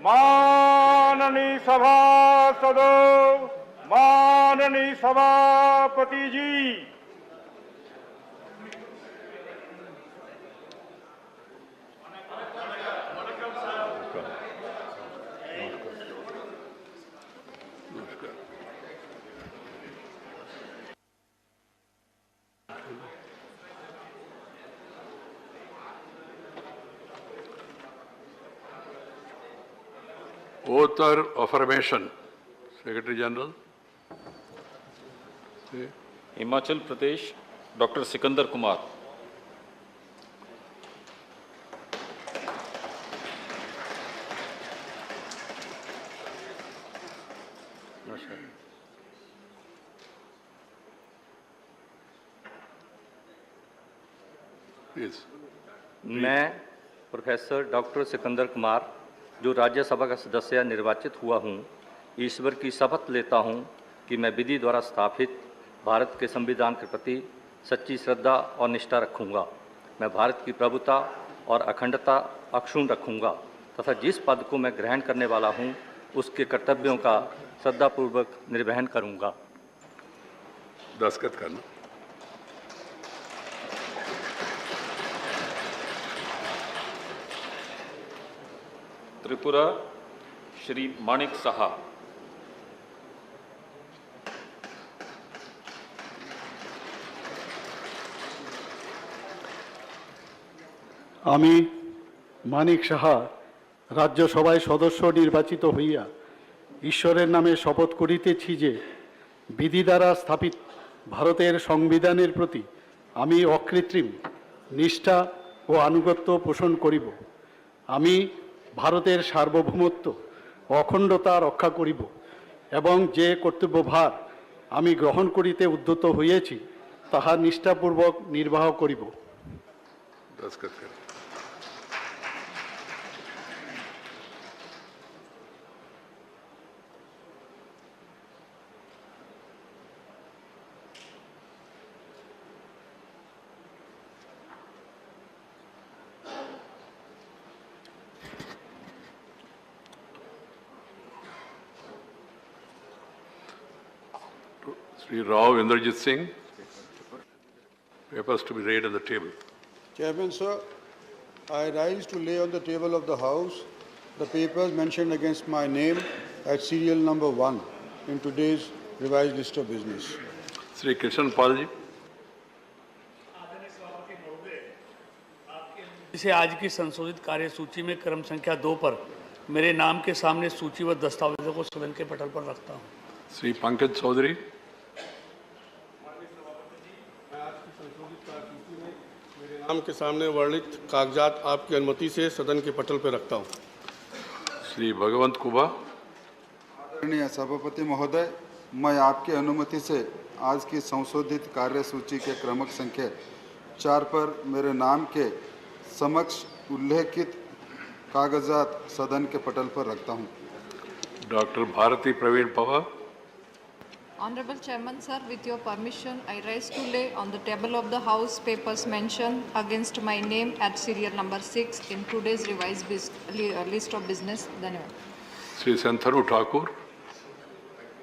माननीय सभासदों, माननीय सभापति जी, Oath or affirmation, Secretary General. Himachal Pradesh doctor Sikandar Kumar. Please. मैं प्रोफेसर डॉक्टर सिकंदर कुमार, जो राज्यसभा का सदस्य निर्वाचित हुआ हूँ, ईश्वर की शपथ लेता हूँ कि मैं विधि द्वारा स्थापित भारत के संविधान के प्रति सच्ची श्रद्धा और निष्ठा रखूँगा। मैं भारत की प्रभुता और अखंडता अक्षुण्ण रखूँगा तथा जिस पद को मैं ग्रहण करने वाला हूँ उसके कर्तव्यों का श्रद्धापूर्वक निर्वहन करूँगा। दस्तखत करना। त्रिपुरा श्री माणिक साहा। আমি মানিক সাহা রাজ্যসভায় সদস্য নির্বাচিত হইয়া ঈশ্বরের নামে শপথ করিতেছি যে বিধি দ্বারা স্থাপিত ভারতের সংবিধানের প্রতি আমি অকৃত্রিম নিষ্ঠা ও আনুগত্য পোষণ করিব। আমি ভারতের সার্বভৌমত্ব ও অখণ্ডতা রক্ষা করিব এবং যে কর্তব্যভার আমি গ্রহণ করিতে উদ্যত হইয়াছি তাহা নিষ্ঠাপূর্বক নির্বাহ করিব। दस्तखत करें। Sri Rao Indrajit Singh, papers to be laid on the table. Chairman, sir, I rise to lay on the table of the House the papers mentioned against my name at serial number 1 in today's revised list of business. Sri Krishan Pal ji. इसे आज की संशोधित कार्य सूची में क्रम संख्या 2 पर मेरे नाम के सामने सूचीबद्ध दस्तावेजों को सदन के पटल पर रखता हूं। Sri Pankaj Chaudhary. नाम के सामने वर्णित कागजात आपकी अनुमति से सदन के पटल पर रखता हूं। श्री भगवंत कुबा। आदरणीय सभापति महोदय, मैं आपकी अनुमति से आज की संशोधित कार्य सूची के क्रमक संख्या 4 पर मेरे नाम के समक्ष उल्लेखित कागजात सदन के पटल पर रखता हूं। Doctor Bharati Pravin Pawar. Honorable Chairman, sir, with your permission, I rise to lay on the table of the House papers mentioned against my name at serial number 6 in today's revised list of business. Dhanyawad. Shri Santanu Thakur.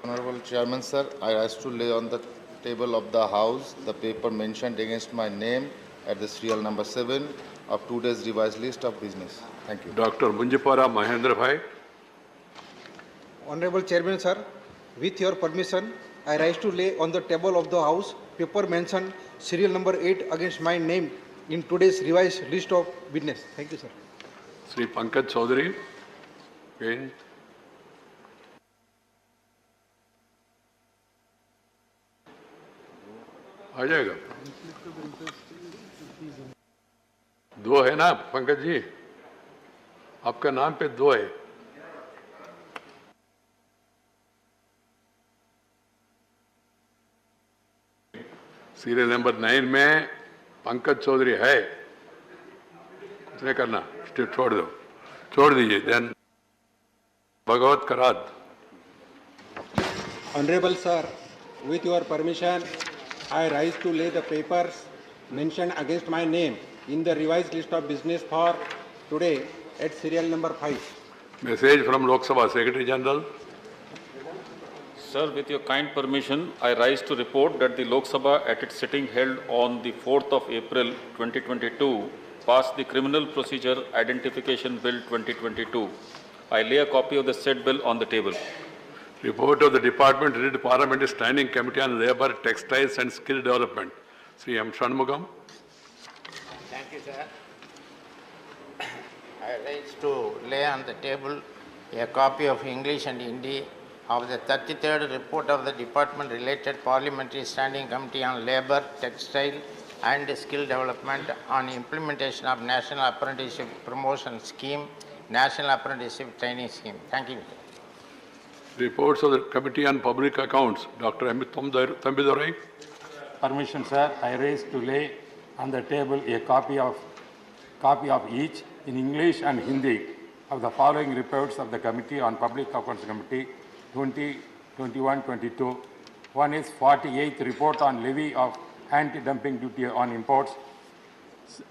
Honorable Chairman, sir, I rise to lay on the table of the House the paper mentioned against my name at the serial number 7 of today's revised list of business. Thank you. Dr. Munjipara Mahendra Bhai. Honorable Chairman, sir, with your permission, I rise to lay on the table of the House paper mentioned serial number 8 against my name in today's revised list of business. Thank you, sir. Sri Pankaj Chaudhary. Again. आ जाएगा। 2 है ना पंकज जी, आपका नाम पे 2 है। Serial number 9 में पंकज चौधरी है, कुछ नहीं करना, छोड़ दीजिए। Then Bhagwat Karad. Honorable sir, with your permission, I rise to lay the papers mentioned against my name in the revised list of business for today at serial number 5. Message from Lok Sabha Secretary General. Sir, with your kind permission, I rise to report that the Lok Sabha at its sitting held on the 4th of April 2022 passed the Criminal Procedure Identification Bill 2022. I lay a copy of the said bill on the table. Report of the Department Related to Parliamentary Standing Committee on Labour, Textiles and Skill Development. Sri M. Shanmugam. Thank you, sir. I rise to lay on the table a copy of English and Hindi of the 33rd report of the Department Related Parliamentary Standing Committee on Labour, Textile and Skill Development on implementation of National Apprenticeship Promotion Scheme, National Apprenticeship Training Scheme. Thank you. Reports of the Committee on Public Accounts. Dr. Amit Thambidurai. Permission, sir. I raise to lay on the table a copy of each in English and Hindi of the following reports of the Committee on Public Accounts Committee 2021-22. One is 48th report on levy of anti-dumping duty on imports.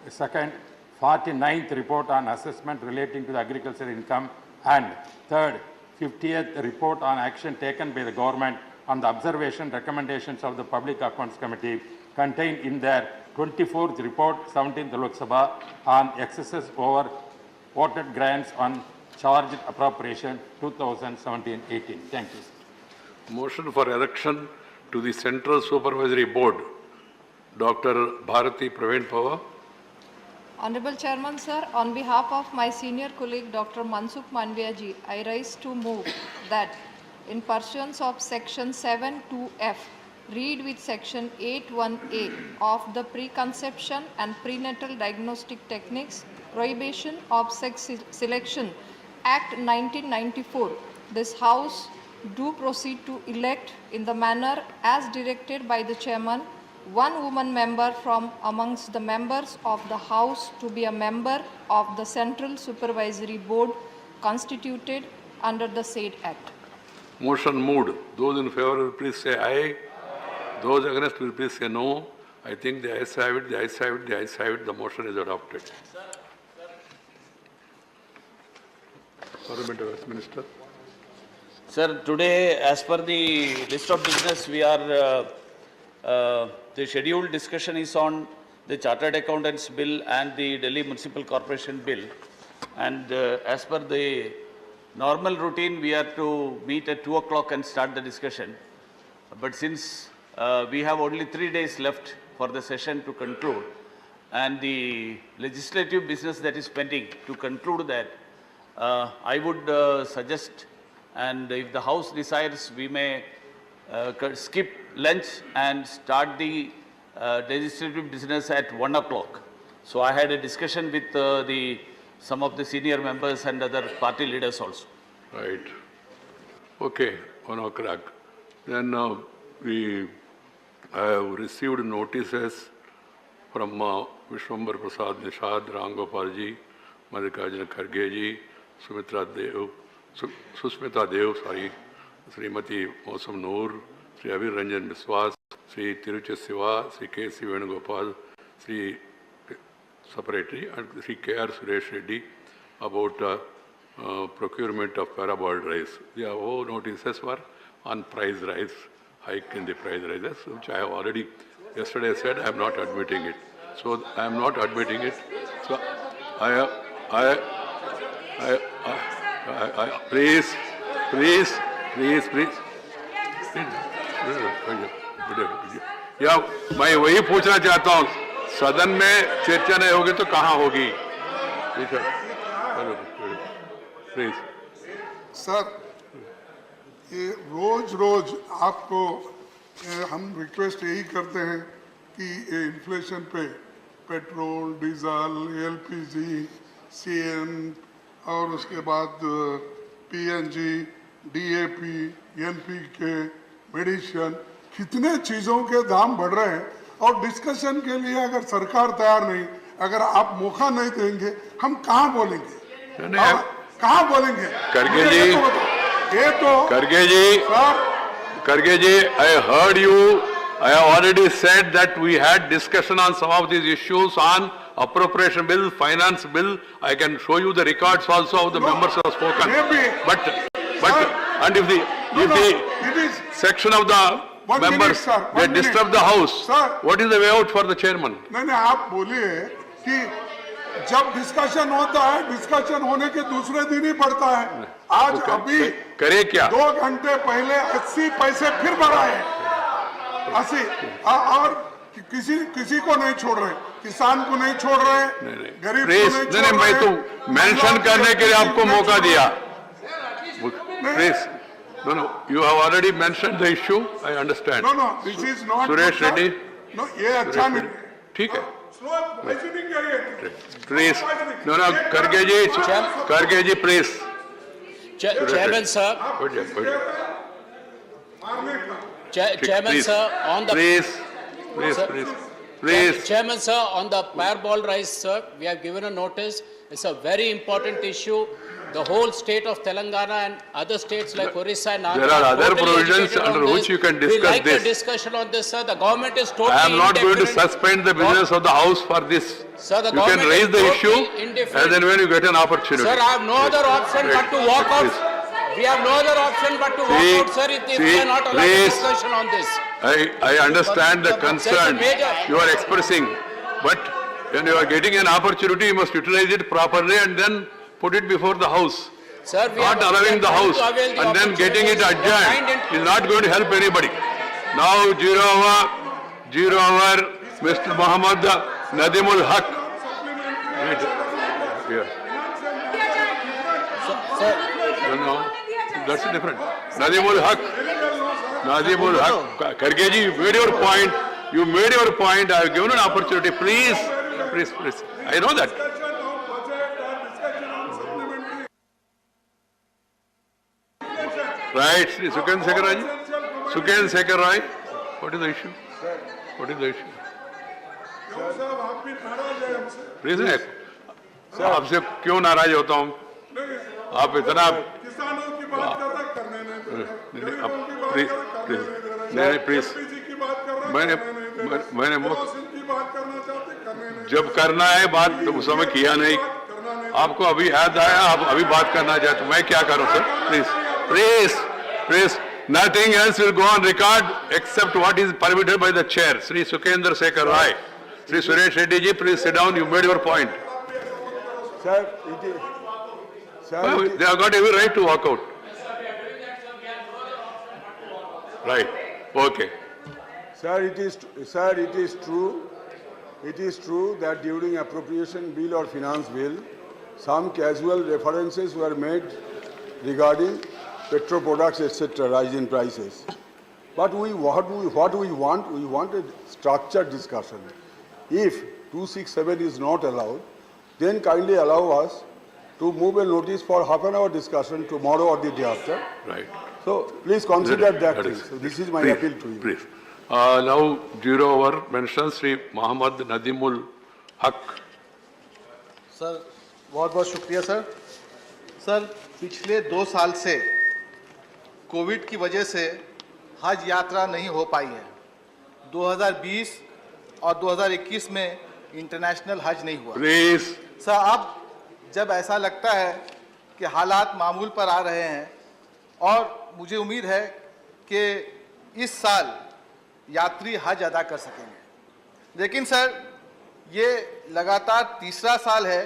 Second, 49th report on assessment relating to the agricultural income. And third, 50th report on action taken by the government on the observation recommendations of the Public Accounts Committee contained in their 24th report, 17th Lok Sabha, on excesses over voted grants on charged appropriation 2017-18. Thank you. Motion for election to the Central Supervisory Board. Dr. Bharati Praveen Pava. Honorable Chairman, sir, on behalf of my senior colleague Dr. Mansukh Manvia ji, I rise to move that in pursuance of Section 7(2)(f), read with Section 8(1)(a) of the Preconception and Prenatal Diagnostic Techniques Prohibition of Sex Selection Act 1994, this House do proceed to elect in the manner as directed by the Chairman one woman member from amongst the members of the House to be a member of the Central Supervisory Board constituted under the said Act. Motion moved. Those in favor will please say aye. Those against will please say no. I think the ayes have it, the ayes have it, the ayes have it. The motion is adopted. Parliamentary Affairs Minister. Sir, today as per the list of business we are the scheduled discussion is on the Chartered Accountants Bill and the Delhi Municipal Corporation Bill. And as per the normal routine, we are to meet at 2 o'clock and start the discussion. But since we have only 3 days left for the session to conclude, and the legislative business that is pending, to conclude that, I would suggest, and if the House desires, we may skip lunch and start the legislative business at 1 o'clock. So I had a discussion with some of the senior members and other party leaders also. Right. Okay, 1 o'clock. Then we have received notices from Vishwambar Prasad Nishad, Ram Gopal ji, Mallikarjuna Kharge ji, Susmita Dev, Srimati Mosam Noor, Sri Avir Ranjan Biswas, Sri Tiruchet Siva, Sri K.C. Venugopal, Sri Secretary and Sri K.R. Suresh Reddy about procurement of paraboiled rice. The whole notices were on price rise, hike in the price rises, which I have already yesterday said I am not admitting it. So I am not admitting it. So please. या मैं वही पूछना चाहता हूँ, सदन में चर्चा नहीं होगी तो कहाँ होगी? प्लीज सर, ये रोज आपको हम रिक्वेस्ट यही करते हैं कि इन्फ्लेशन पे पेट्रोल, डीजल, एलपीजी, सीएन और उसके बाद पीएनजी, डीएपी, एनपीके, मेडिसिन, कितने चीज़ों के दाम बढ़ रहे हैं और डिस्कशन के लिए अगर सरकार तैयार नहीं, अगर आप मौका नहीं देंगे, हम कहाँ बोलेंगे? कहाँ बोलेंगे? Kharge ji, I heard you. I have already said that we had discussion on some of these issues on appropriation bill, finance bill, I can show you the records also of the members who have spoken. Maybe. But, and if it is the section of the 1 minute, members, sir, 1 they minute. disturb the house, Sir. what is the way out for the chairman? नहीं आप बोलिए कि जब discussion होता है discussion होने के दूसरे दिन ही पड़ता है आज अभी करे क्या? 2 घंटे पहले 80 पैसे फिर बढ़ाए 80 और किसी को नहीं छोड़ रहे किसान को नहीं छोड़ रहे गरीब को नहीं छोड़ रहे मैं तो मेंशन करने के लिए आपको मौका दिया please No, you have already mentioned the issue, I understand. No, this is not. Suresh Reddy? No, ये अच्छा नहीं. ठीक है. Slow poisoning करिए. Please, no, Karge ji, please. Chairman sir. Chairman sir, on the. Please. Chairman sir, on the fireball rise, sir, we have given a notice. It's a very important issue. The whole state of Telangana and other states like Orissa and Andhra. There are other totally provisions agitated on under this. which you can We discuss like this. the discussion on this, sir. The government is totally I am not going to indifferent. suspend the business of the house for this. Sir, the You can government raise is the totally issue indifferent. and then when you get an opportunity. Sir, I have no other option but to walk out. We have no other option but to walk out, sir, if we are not allowed a discussion on this. I understand the concern you are expressing, but when you are getting an opportunity, you must utilize it properly and then put it before the house. Sir, we Not allowing the house and then getting it adjourned is not going to help anybody. Now, 0 hour, Mr. Muhammad Nadimul Haq. Wait. Here. No, that's different. Nadimul Haq. Karge ji, you made your point. You made your point. I have given an opportunity. Please. I know that. Right, Sri Suken Sekhar Rai. Suken Sekhar Rai. What is the issue? What is the issue? Reason है आपसे क्यों नाराज होता हूँ आप इतना किसानों की बात कर रहे करने नहीं प्लीज मैंने जब करना है बात तो उस समय किया नहीं आपको अभी याद आया आप अभी बात करना चाहते तो मैं क्या करूं sir please nothing else will go on record except what is permitted by the chair. Sri Sukendra Sekhar Rai. Sri Suresh Reddy ji, please sit down. You made your point. Sir, They have got every right to walk out. Right. Okay. Sir, it is true. It is true that during appropriation bill or finance bill, some casual references were made regarding petro products, etc., rise in prices. But what we want a structured discussion. If 267 is not allowed, then kindly allow us to move a notice for half an hour discussion tomorrow or the day after. Right. So please consider that thing. So this is my appeal to you. Brief. Now 0 hour mentions Sri Muhammad Nadimul Haq. Sir बहुत बहुत शुक्रिया sir पिछले 2 साल से Covid की वजह से हज यात्रा नहीं हो पाई है 2020 और 2021 में इंटरनेशनल हज नहीं हुआ सर अब जब ऐसा लगता है कि हालात मामूल पर आ रहे हैं और मुझे उम्मीद है कि इस साल यात्री हज अदा कर सकेंगे लेकिन सर ये लगातार तीसरा साल है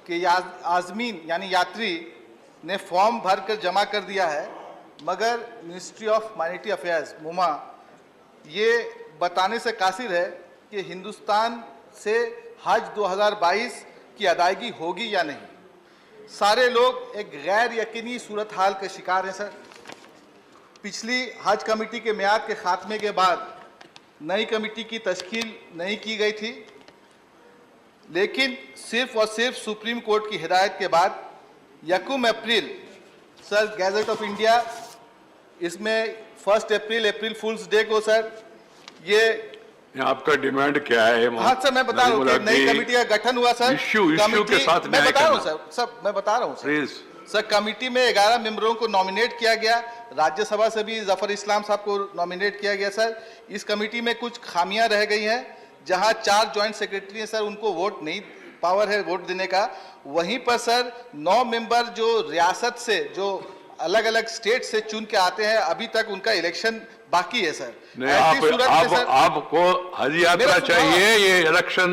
कि आज़मीन यानी यात्री ने फॉर्म भर कर जमा कर दिया है मगर मिनिस्ट्री ऑफ माइनॉरिटी अफेयर्स मुमा ये बताने से कासिर है कि हिंदुस्तान से हज 2022 की अदायगी होगी या नहीं सारे लोग एक गैर यकीनी सूरत हाल के शिकार हैं सर पिछली हज कमेटी के मियाद के खात्मे के बाद नई कमेटी की तश्कील नहीं की गई थी लेकिन सिर्फ और सिर्फ सुप्रीम कोर्ट की हिदायत के बाद 1 अप्रैल सर गैजेट ऑफ इंडिया इसमें 1 अप्रैल फूल्स डे को सर ये आपका डिमांड क्या है हाँ सर मैं बता रहा हूँ नई कमेटी का गठन हुआ सर इश्यू के साथ मैं बता रहा हूँ मैं बता रहा हूँ सर कमेटी में 11 मेंबरों को नॉमिनेट किया गया राज्यसभा से भी जफर इस्लाम साहब को नॉमिनेट किया गया सर इस कमेटी में कुछ खामियां रह गई हैं जहां 4 जॉइंट सेक्रेटरी हैं सर उनको वोट नहीं पावर है वोट देने का, वहीं पर सर 9 मेंबर जो रियासत से, जो अलग अलग स्टेट से चुन के आते हैं, अभी तक उनका इलेक्शन बाकी है सर। नहीं, ऐसी सूरत में सर आपको हज यात्रा चाहिए, ये इलेक्शन।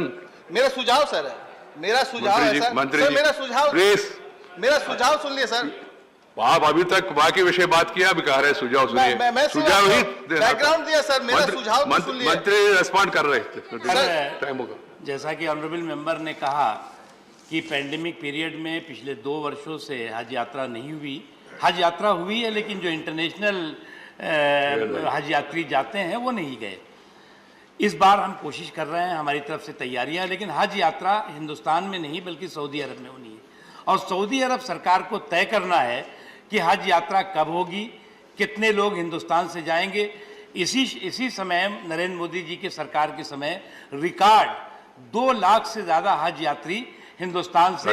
मेरा सुझाव सर है, मेरा सुझाव है सर, सर मेरा सुझाव, प्लीज मेरा सुझाव सुन लिए सर। आप अभी तक बाकी विषय बात किया, अभी कह रहे सुझाव सुनिए। मैं सुझाव ही बैकग्राउंड दिया सर, मेरा सुझाव तो सुन लिए। मंत्री रिस्पॉन्ड कर रहे थे, टाइम होगा। जैसा कि ऑनरेबल मेंबर ने कहा कि पैंडेमिक पीरियड में पिछले 2 वर्षों से हज यात्रा नहीं हुई। हज यात्रा हुई है, लेकिन जो इंटरनेशनल हज यात्री जाते हैं वो नहीं गए। इस बार हम कोशिश कर रहे हैं, हमारी तरफ से तैयारियां, लेकिन हज यात्रा हिंदुस्तान में नहीं बल्कि सऊदी अरब में होनी है, और सऊदी अरब सरकार को तय करना है कि हज यात्रा कब होगी, कितने लोग हिंदुस्तान से जाएंगे। इसी समय नरेंद्र मोदी जी के सरकार के समय रिकॉर्ड 2 लाख से ज़्यादा हज यात्री हिंदुस्तान से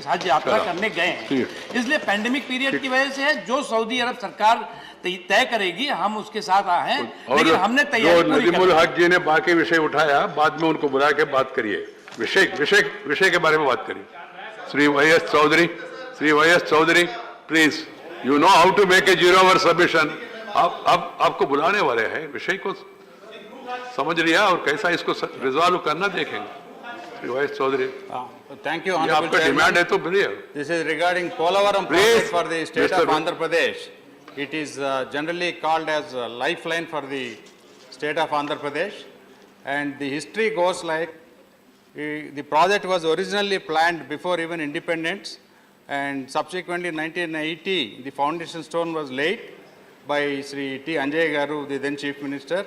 हज यात्रा करने गए हैं। इसलिए पैंडेमिक पीरियड की वजह से है, जो सऊदी अरब सरकार तय करेगी हम उसके साथ हैं, लेकिन हमने तैयारी पूरी कर ली। नजीमुल हक जी ने बाकी विषय उठाया, बाद में उनको बुला के बात करिए, विषय के बारे में बात करिए। Shri Y S Chaudhary please, you know how to make a 0 our submission. आपको बुलाने वाले हैं, विषय को समझ लिया और कैसा इसको रिजॉल्व करना देखेंगे। Shri Y S Chaudhary, thank you, आपका डिमांड है तो बोलिए। This is regarding Polavaram project for the state of Andhra Pradesh. It is generally called as a lifeline for the state of Andhra Pradesh, and the history goes like the project was originally planned before even independence, and subsequently in 1980 the foundation stone was laid by Sri T. Anjay Garu, the then Chief Minister.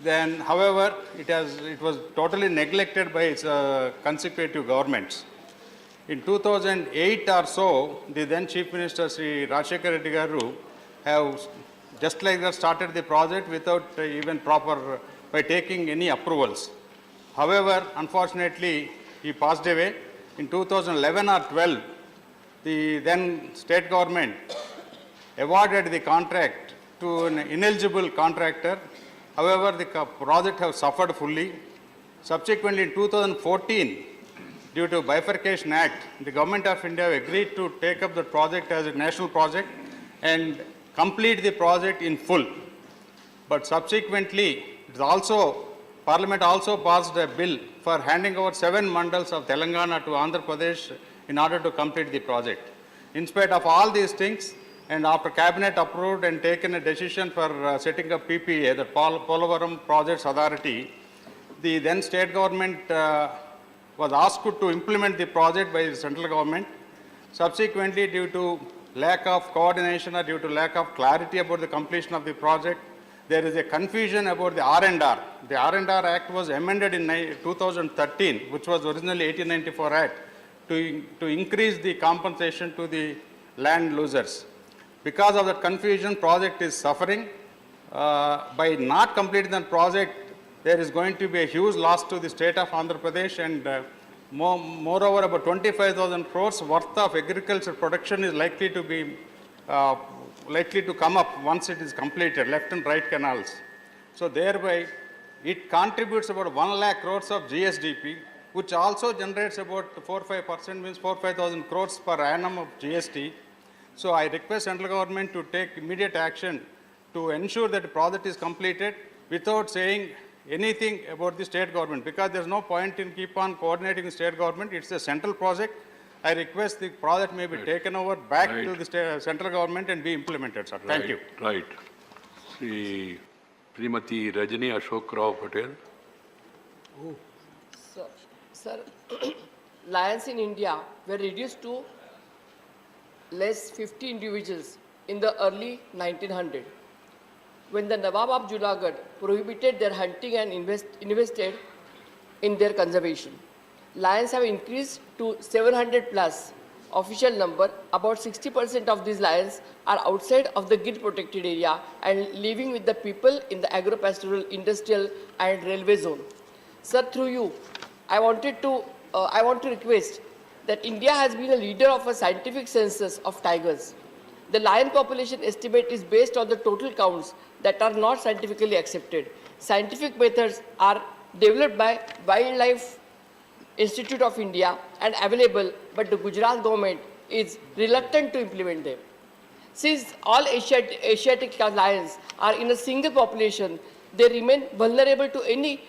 Then, however, it was totally neglected by its consecutive governments. In 2008 or so, the then Chief Minister Sri Rajshekar Reddy Garu have just like that started the project without even by taking any approvals. However, unfortunately, he passed away. In 2011 or 12, the then state government awarded the contract to an ineligible contractor. However, the project has suffered fully. Subsequently, in 2014, due to Bifurcation Act, the Government of India agreed to take up the project as a national project and complete the project in full. But subsequently, Parliament also passed a bill for handing over 7 mandals of Telangana to Andhra Pradesh in order to complete the project. In spite of all these things, and after Cabinet approved and taken a decision for setting up PPA, the Polavaram Projects Authority, the then state government was asked to implement the project by the central government. Subsequently, due to lack of coordination or due to lack of clarity about the completion of the project, there is a confusion about the R&R. The R&R Act was amended in 2013, which was originally 1894 Act, to increase the compensation to the land losers. Because of that confusion, project is suffering. By not completing the project, there is going to be a huge loss to the state of Andhra Pradesh, and moreover, about 25,000 crores worth of agriculture production is likely to come up once it is completed, left and right canals. So thereby, it contributes about 1 lakh crores of GSDP, which also generates about 4-5%, means 4-5,000 crores per annum of GST. So I request central government to take immediate action to ensure that the project is completed without saying anything about the state government, because there's no point in keep on coordinating the state government. It's a central project. I request the project may be taken over back to the central government and be implemented, sir. Thank you. Right. Srimati Rajani Ashok Rao Patel. Sir, lions in India were reduced to less 50 individuals in the early 1900s. When the Nawab of Junagadh prohibited their hunting and invested in their conservation. Lions have increased to 700 plus official number. About 60% of these lions are outside of the grid protected area and living with the people in the agro-pastoral, industrial and railway zone. Sir, through you, I want to request that India has been a leader of a scientific census of tigers. The lion population estimate is based on the total counts that are not scientifically accepted. Scientific methods are developed by wildlife Institute of India and available, but the Gujarat government is reluctant to implement them. Since all Asiatic lions are in a single population, they remain vulnerable to any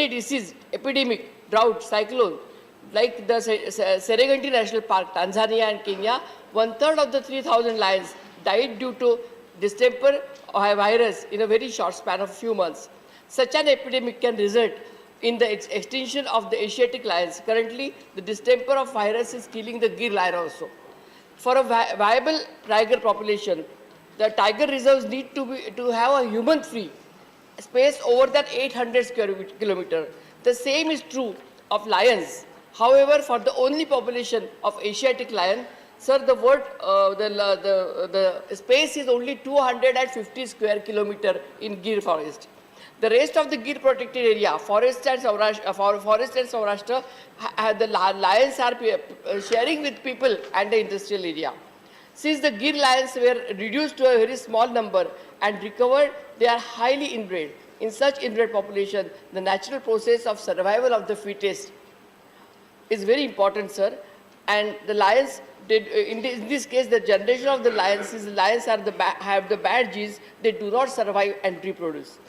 disease, epidemic, drought, cyclone. Like the Serengeti National Park, Tanzania and Kenya, 1/3 of the 3,000 lions died due to distemper virus in a very short span of few months. Such an epidemic can result in the extinction of the Asiatic lions. Currently, the distemper of virus is killing the Gir lion also. For a viable tiger population, the tiger reserves need to have a human-free space over that 800 square kilometer. The same is true of lions. However, for the only population of Asiatic lion, sir, the space is only 250 square kilometer in Gir forest. The rest of the Gir protected area, forest and Saurashtra, the lions are sharing with people and the industrial area. Since the Gir lions were reduced to a very small number and recovered, they are highly inbred. In such inbred population, the natural process of survival of the fittest is very important, sir. And the lions, in this case, the generation of the lions, since the lions are have the bad genes, they do not survive and reproduce.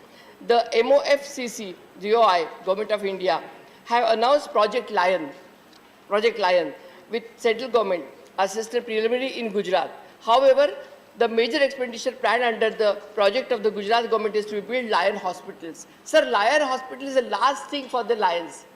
The MOFCC, GOI, Government of India, have announced Project Lion with central government assisted preliminary in Gujarat. However, the major expenditure planned under the project of the Gujarat government is to build lion hospitals. Sir, lion hospital is the last thing for the lions.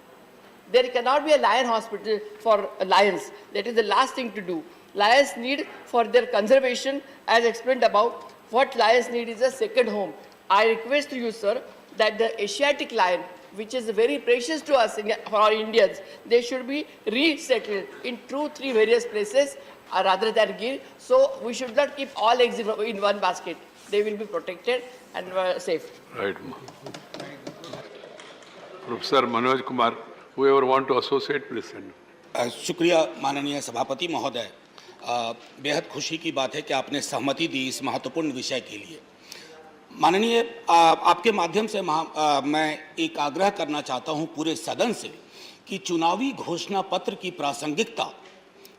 There cannot be a lion hospital for lions. That is the last thing to do. Lions need, for their conservation, as explained above, what lions need is a second home. I request to you, sir, that the Asiatic lion, which is very precious to us, for our Indians, they should be resettled in 2-3 various places rather than Gir. So we should not keep all eggs in one basket. They will be protected and safe. Right. Professor Manoj Kumar, whoever want to associate, please send. शुक्रिया माननीय सभापति महोदय। बेहद खुशी की बात है कि आपने सहमति दी इस महत्वपूर्ण विषय के लिए। माननीय, आपके माध्यम से मैं एक आग्रह करना चाहता हूं पूरे सदन से कि चुनावी घोषणा पत्र की प्रासंगिकता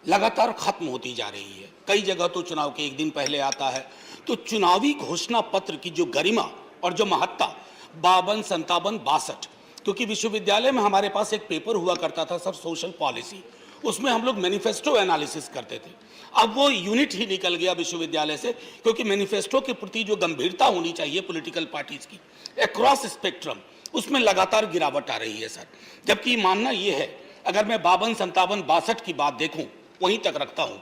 लगातार खत्म होती जा रही है। कई जगह तो चुनाव के एक दिन पहले आता है। तो चुनावी घोषणा पत्र की जो गरिमा और जो महत्ता 52, 57, 62, क्योंकि विश्वविद्यालय में हमारे पास एक पेपर हुआ करता था सर, सोशल पॉलिसी, उसमें हम लोग मैनिफेस्टो एनालिसिस करते थे। अब वो यूनिट ही निकल गया विश्वविद्यालय से, क्योंकि मैनिफेस्टो के प्रति जो गंभीरता होनी चाहिए पॉलिटिकल पार्टीज की अक्रॉस स्पेक्ट्रम, उसमें लगातार गिरावट आ रही है सर। जबकि मानना ये है, अगर मैं 52, 57, 62 की बात देखूं, वहीं तक रखता हूं,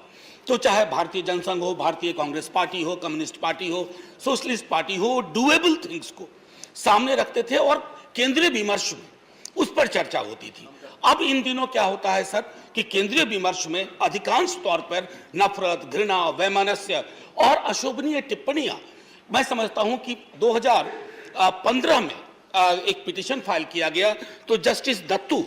तो चाहे भारतीय जनसंघ हो, भारतीय कांग्रेस पार्टी हो, कम्युनिस्ट पार्टी हो, सोशलिस्ट पार्टी हो, डूएबल थिंग्स को सामने रखते थे और केंद्रीय विमर्श में उस पर चर्चा होती थी। अब इन दिनों क्या होता है सर कि केंद्रीय विमर्श में अधिकांश तौर पर नफरत, घृणा, वैमनस्य और अशोभनीय टिप्पणियां, मैं समझता हूं कि 2015 में एक पिटीशन फाइल किया गया, तो जस्टिस दत्तू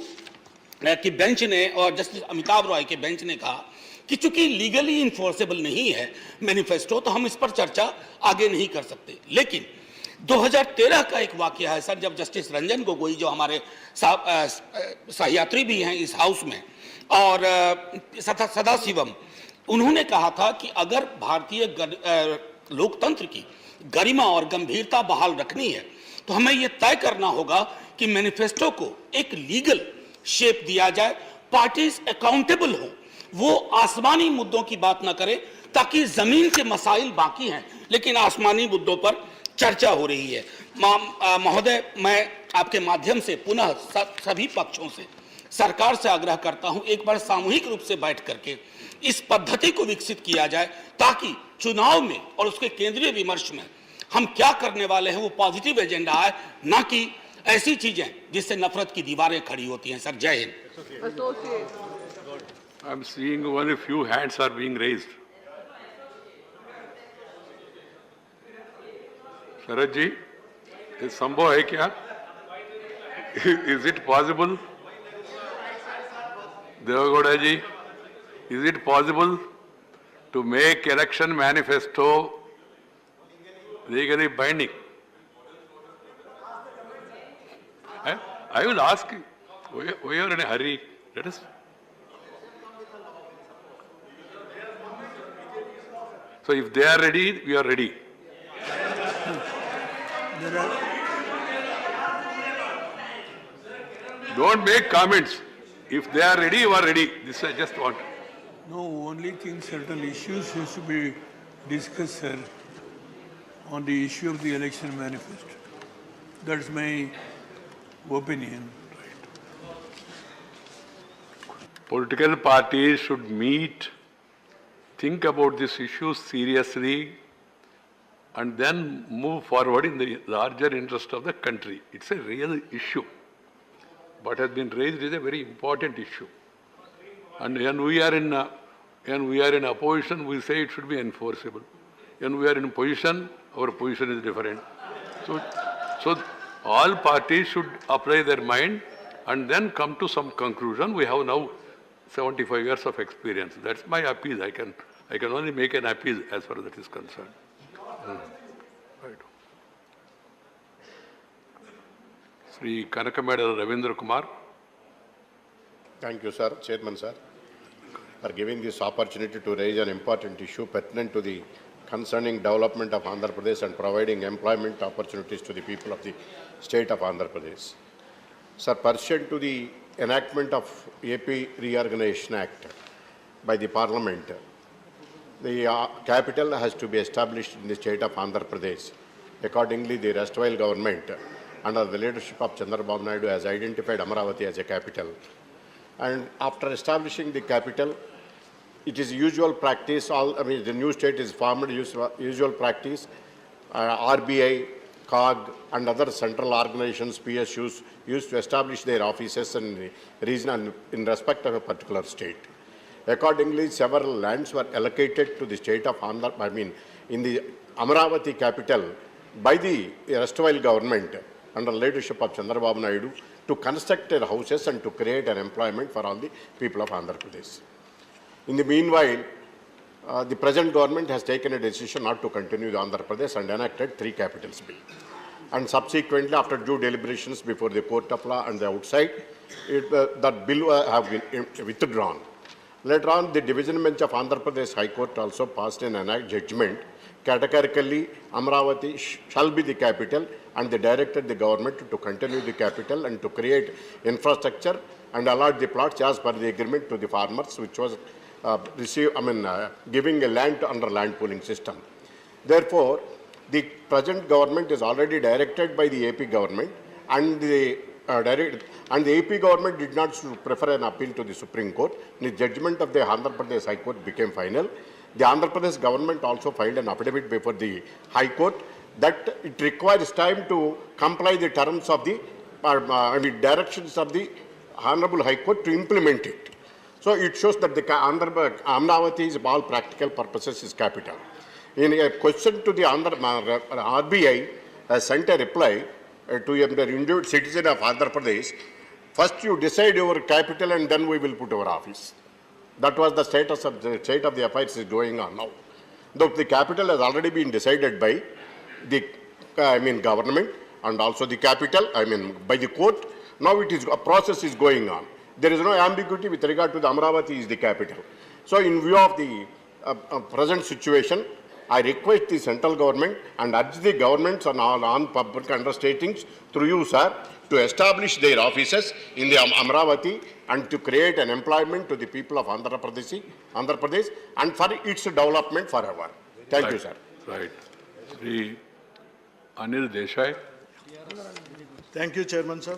की बेंच ने और जस्टिस अमिताभ रॉय के बेंच ने कहा कि चूंकि लीगली इन्फोर्सेबल नहीं है मैनिफेस्टो, तो हम इस पर चर्चा आगे नहीं कर सकते। लेकिन 2013 का एक वाकया है सर, जब जस्टिस रंजन गोगोई, जो हमारे सहयात्री भी हैं इस हाउस में, और सदाशिवम, उन्होंने कहा था कि अगर भारतीय लोकतंत्र की गरिमा और गंभीरता बहाल रखनी है, तो हमें यह तय करना होगा कि मैनिफेस्टो को एक लीगल शेप दिया जाए, पार्टीज अकाउंटेबल हो, वो आसमानी मुद्दों की बात ना करे, ताकि जमीन के मसाइल बाकी हैं लेकिन आसमानी मुद्दों पर चर्चा हो रही है। महोदय, मैं आपके माध्यम से पुनः सभी पक्षों से, सरकार से आग्रह करता हूं, एक बार सामूहिक रूप से बैठ करके इस पद्धति को विकसित किया जाए, ताकि चुनाव में और उसके केंद्रीय विमर्श में हम क्या करने वाले हैं वो पॉजिटिव एजेंडा है, ना कि ऐसी चीजें जिससे नफरत की दीवारें खड़ी होती हैं। सर, जय Hind. I am seeing only few hands are being raised. शरद जी, ये संभव है क्या? Is it possible? Devagowda ji, is it possible to make election manifesto legally binding? I will ask you. We are in a hurry. Let us. So if they are ready, we are ready. Don't make comments. If they are ready, you are ready. This I just want. No, only thing certain issues has to be discussed, sir, on the issue of the election manifesto. That's my opinion. Political parties should meet, think about this issue seriously, and then move forward in the larger interest of the country. It's a real issue. What has been raised is a very important issue. And when we are in opposition, we say it should be enforceable. When we are in position, our position is different. So all parties should apply their mind and then come to some conclusion. We have now 75 years of experience. That's my appeal. I can only make an appeal as far as that is concerned. Right. Sri Kanakameda Ravindra Kumar. Thank you, sir. Chairman, sir, for giving this opportunity to raise an important issue pertinent to the concerning development of Andhra Pradesh and providing employment opportunities to the people of the state of Andhra Pradesh. Sir, pursuant to the enactment of AP Reorganization Act by the Parliament, the capital has to be established in the state of Andhra Pradesh. Accordingly, the erstwhile government, under the leadership of Chandrababu Naidu, has identified Amaravati as a capital. And after establishing the capital, it is usual practice, the new state is formed, usual practice, RBI, COG and other central organizations, PSUs, used to establish their offices in the region and in respect of a particular state. Accordingly, several lands were allocated to the state of Andhra, in the Amaravati capital by the erstwhile government under leadership of Chandrababu Naidu to construct their houses and to create an employment for all the people of Andhra Pradesh. In the meanwhile, the present government has taken a decision not to continue the Andhra Pradesh and enacted 3 capitals bill. And subsequently, after due deliberations before the court of law and the outside, that bill have been withdrawn. Later on, the division bench of Andhra Pradesh High Court also passed an judgment. Categorically, Amaravati shall be the capital, and they directed the government to continue the capital and to create infrastructure and allot the plots as per the agreement to the farmers, which was giving a land under land pooling system. Therefore, the present government is already directed by the AP government, and the AP government did not prefer an appeal to the Supreme Court. The judgment of the Andhra Pradesh High Court became final. The Andhra Pradesh government also filed an affidavit before the High Court that it requires time to comply the terms of the directions of the Honorable High Court to implement it. So it shows that the Amaravati is, for all practical purposes, is capital. In a question to the RBI sent a reply to a individual citizen of Andhra Pradesh, first you decide your capital and then we will put our office. That was the state of the affairs is going on now. Though the capital has already been decided by the government and also the capital, by the court, now a process is going on. There is no ambiguity with regard to the Amaravati is the capital. So in view of the present situation, I request the central government and urge the governments and all on-public undertakings through you, sir, to establish their offices in the Amaravati and to create an employment to the people of Andhra Pradesh and for its development forever. Thank you, sir. Right. Sri Anil Desai. Thank you, Chairman, sir.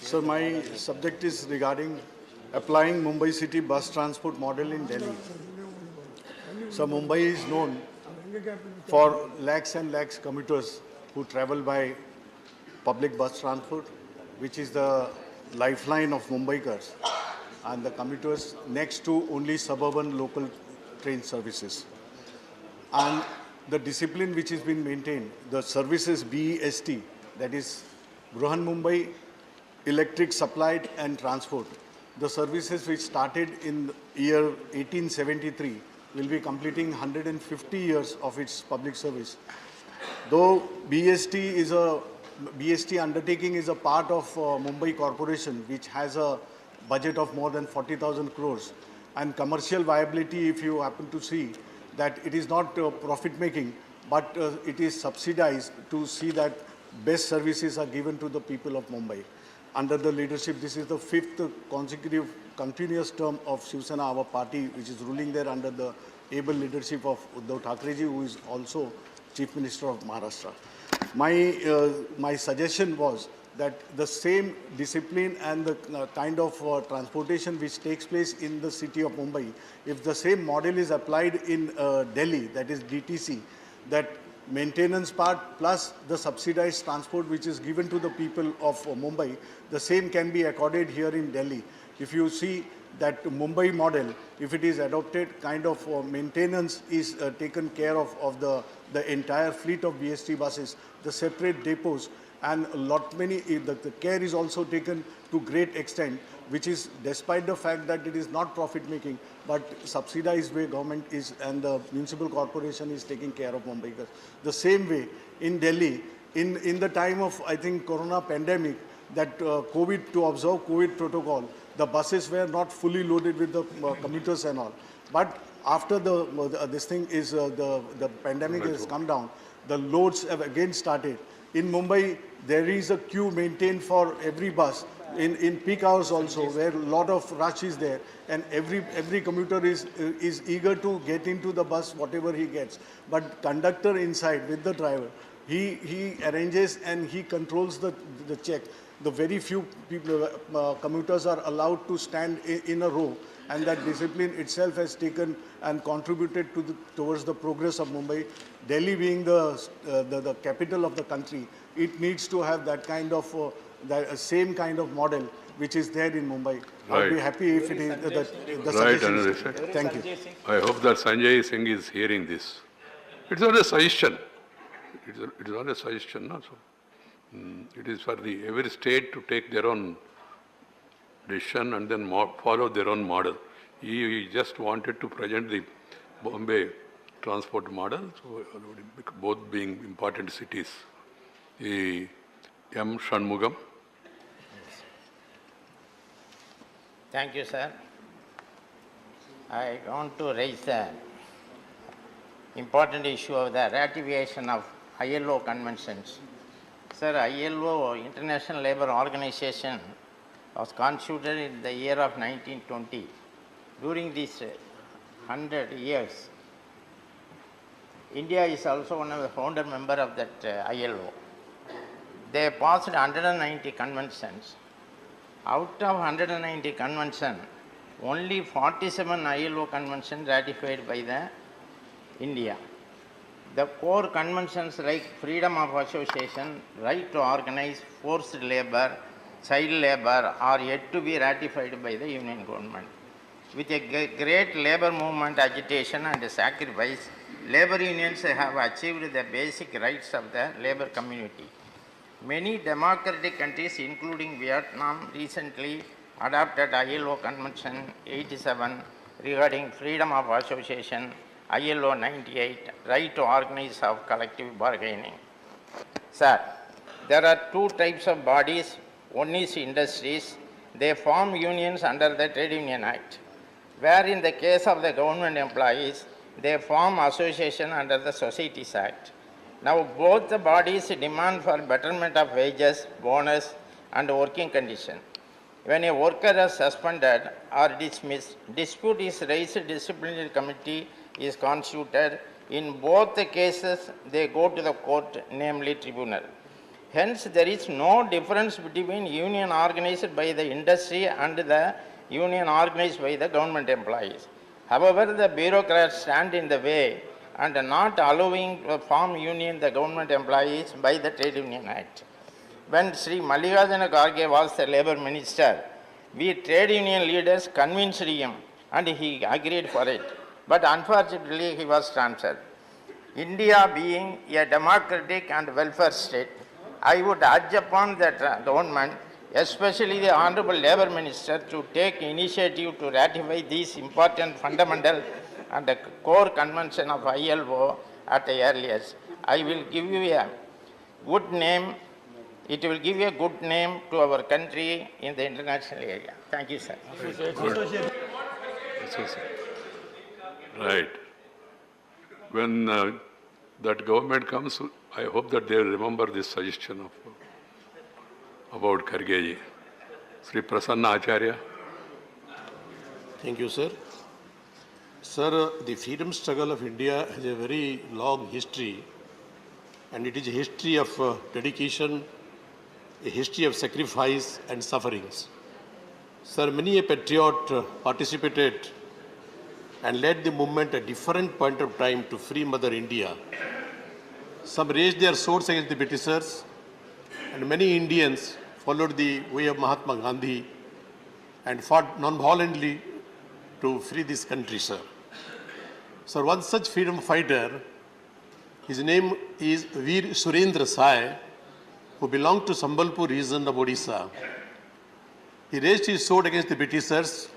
So my subject is regarding applying Mumbai City bus transport model in Delhi. So Mumbai is known for lakhs and lakhs commuters who travel by public bus transport, which is the lifeline of Mumbaikars, and the commuters next to only suburban local train services. And the discipline which has been maintained, the services BEST, that is Bruhan Mumbai Electric Supplied and Transport, the services which started in year 1873 will be completing 150 years of its public service. Though BEST undertaking is a part of Mumbai Corporation, which has a budget of more than 40,000 crores. And commercial viability, if you happen to see, that it is not profit making, but it is subsidized to see that best services are given to the people of Mumbai. Under the leadership, this is the 5th consecutive continuous term of Shiv Sena, our party, which is ruling there under the able leadership of Uddhav Thackeray ji, who is also Chief Minister of Maharashtra. My suggestion was that the same discipline and the kind of transportation which takes place in the city of Mumbai, if the same model is applied in Delhi, that is DTC, that maintenance part plus the subsidized transport which is given to the people of Mumbai, the same can be accorded here in Delhi. If you see that Mumbai model, if it is adopted, kind of maintenance is taken care of the entire fleet of BST buses, the separate depots, and the care is also taken to great extent, which is despite the fact that it is not profit making, but subsidized way government is and the municipal corporation is taking care of Mumbai. The same way in Delhi, in the time of, I think, Corona pandemic, that COVID, to observe COVID protocol, the buses were not fully loaded with the commuters and all. But after the pandemic has come down, the loads have again started. In Mumbai, there is a queue maintained for every bus. In peak hours also, where a lot of rush is there, and every commuter is eager to get into the bus, whatever he gets. But conductor inside with the driver, he arranges and he controls the check. The very few people, commuters are allowed to stand in a row, and that discipline itself has taken and contributed towards the progress of Mumbai. Delhi being the capital of the country, it needs to have that kind of same kind of model which is there in Mumbai. Right. I'll be happy if it is the Right, suggestion. Thank you. I hope that Sanjay Singh is hearing this. It's not a suggestion. It is not a suggestion, no? So, it is for every state to take their own decision and then follow their own model. He just wanted to present the Bombay transport model, so both being important cities. M. Shanmugam. Thank you, sir. I want to raise the important issue of the ratification of ILO conventions. Sir, ILO, International Labour Organization, was constituted in the year of 1920. During these 100 years, India is also one of the founder members of that ILO. They passed 190 conventions. Out of 190 conventions, only 47 ILO conventions ratified by the India. The core conventions like freedom of association, right to organize, forced labor, child labor are yet to be ratified by the Union government. With a great labor movement, agitation and sacrifice, labor unions have achieved the basic rights of the labor community. Many democratic countries, including Vietnam, recently adopted ILO Convention 87 regarding freedom of association, ILO 98, right to organize of collective bargaining. Sir, there are two types of bodies. One is industries. They form unions under the Trade Union Act, where in the case of the government employees, they form association under the Societies Act. Now both the bodies demand for betterment of wages, bonus and working condition. When a worker is suspended or dismissed, dispute is raised, disciplinary committee is constituted. In both the cases, they go to the court, namely tribunal. Hence, there is no difference between union organized by the industry and the union organized by the government employees. However, the bureaucrats stand in the way and not allowing to form union the government employees by the Trade Union Act. When Sri Mallikarjuna Kharge was the labor minister, we trade union leaders convinced him and he agreed for it. But unfortunately, he was transferred. India being a democratic and welfare state, I would urge upon the government, especially the Honorable Labour Minister, to take initiative to ratify these important fundamental and the core convention of ILO at the earliest. I will give you a good name It will give a good name to our country in the international area. Thank you, sir. Right. When that government comes, I hope that they will remember this suggestion about Khargeji. Sri Prasanna Acharya. Thank you, sir. Sir, the freedom struggle of India has a very long history, and it is a history of dedication, a history of sacrifice and sufferings. Sir, many a patriot participated and led the movement at different point of time to free Mother India. Some raised their swords against the Britishers, and many Indians followed the way of Mahatma Gandhi and fought non-violently to free this country, sir. Sir, one such freedom fighter, his name is Veer Surendra Sai, who belonged to Sambalpur region of Odisha. He raised his sword against the Britishers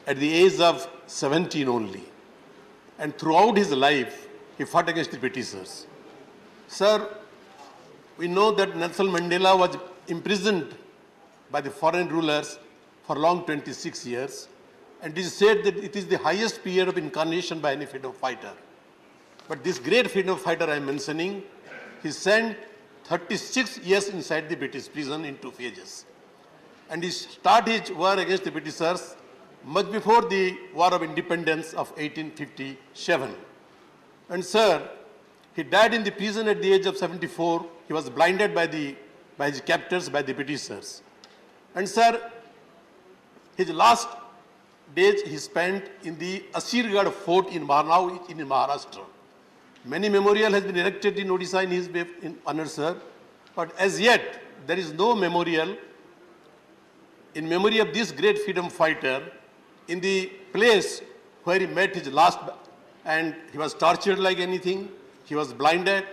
at the age of 17 only. And throughout his life, he fought against the Britishers. Sir, we know that Nelson Mandela was imprisoned by the foreign rulers for long 26 years. And it is said that it is the highest period of incarnation by any freedom fighter. But this great freedom fighter I am mentioning, he spent 36 years inside the British prison in 2 phases. And he started his war against the Britishers much before the War of Independence of 1857. And sir, he died in the prison at the age of 74. He was blinded by his captors, by the Britishers. And sir, his last days he spent in the Asirgarh fort in Marnau in Maharashtra. Many memorial has been erected in Odisha in his honor, sir. But as yet, there is no memorial in memory of this great freedom fighter in the place where he met his last, and he was tortured like anything, he was blinded,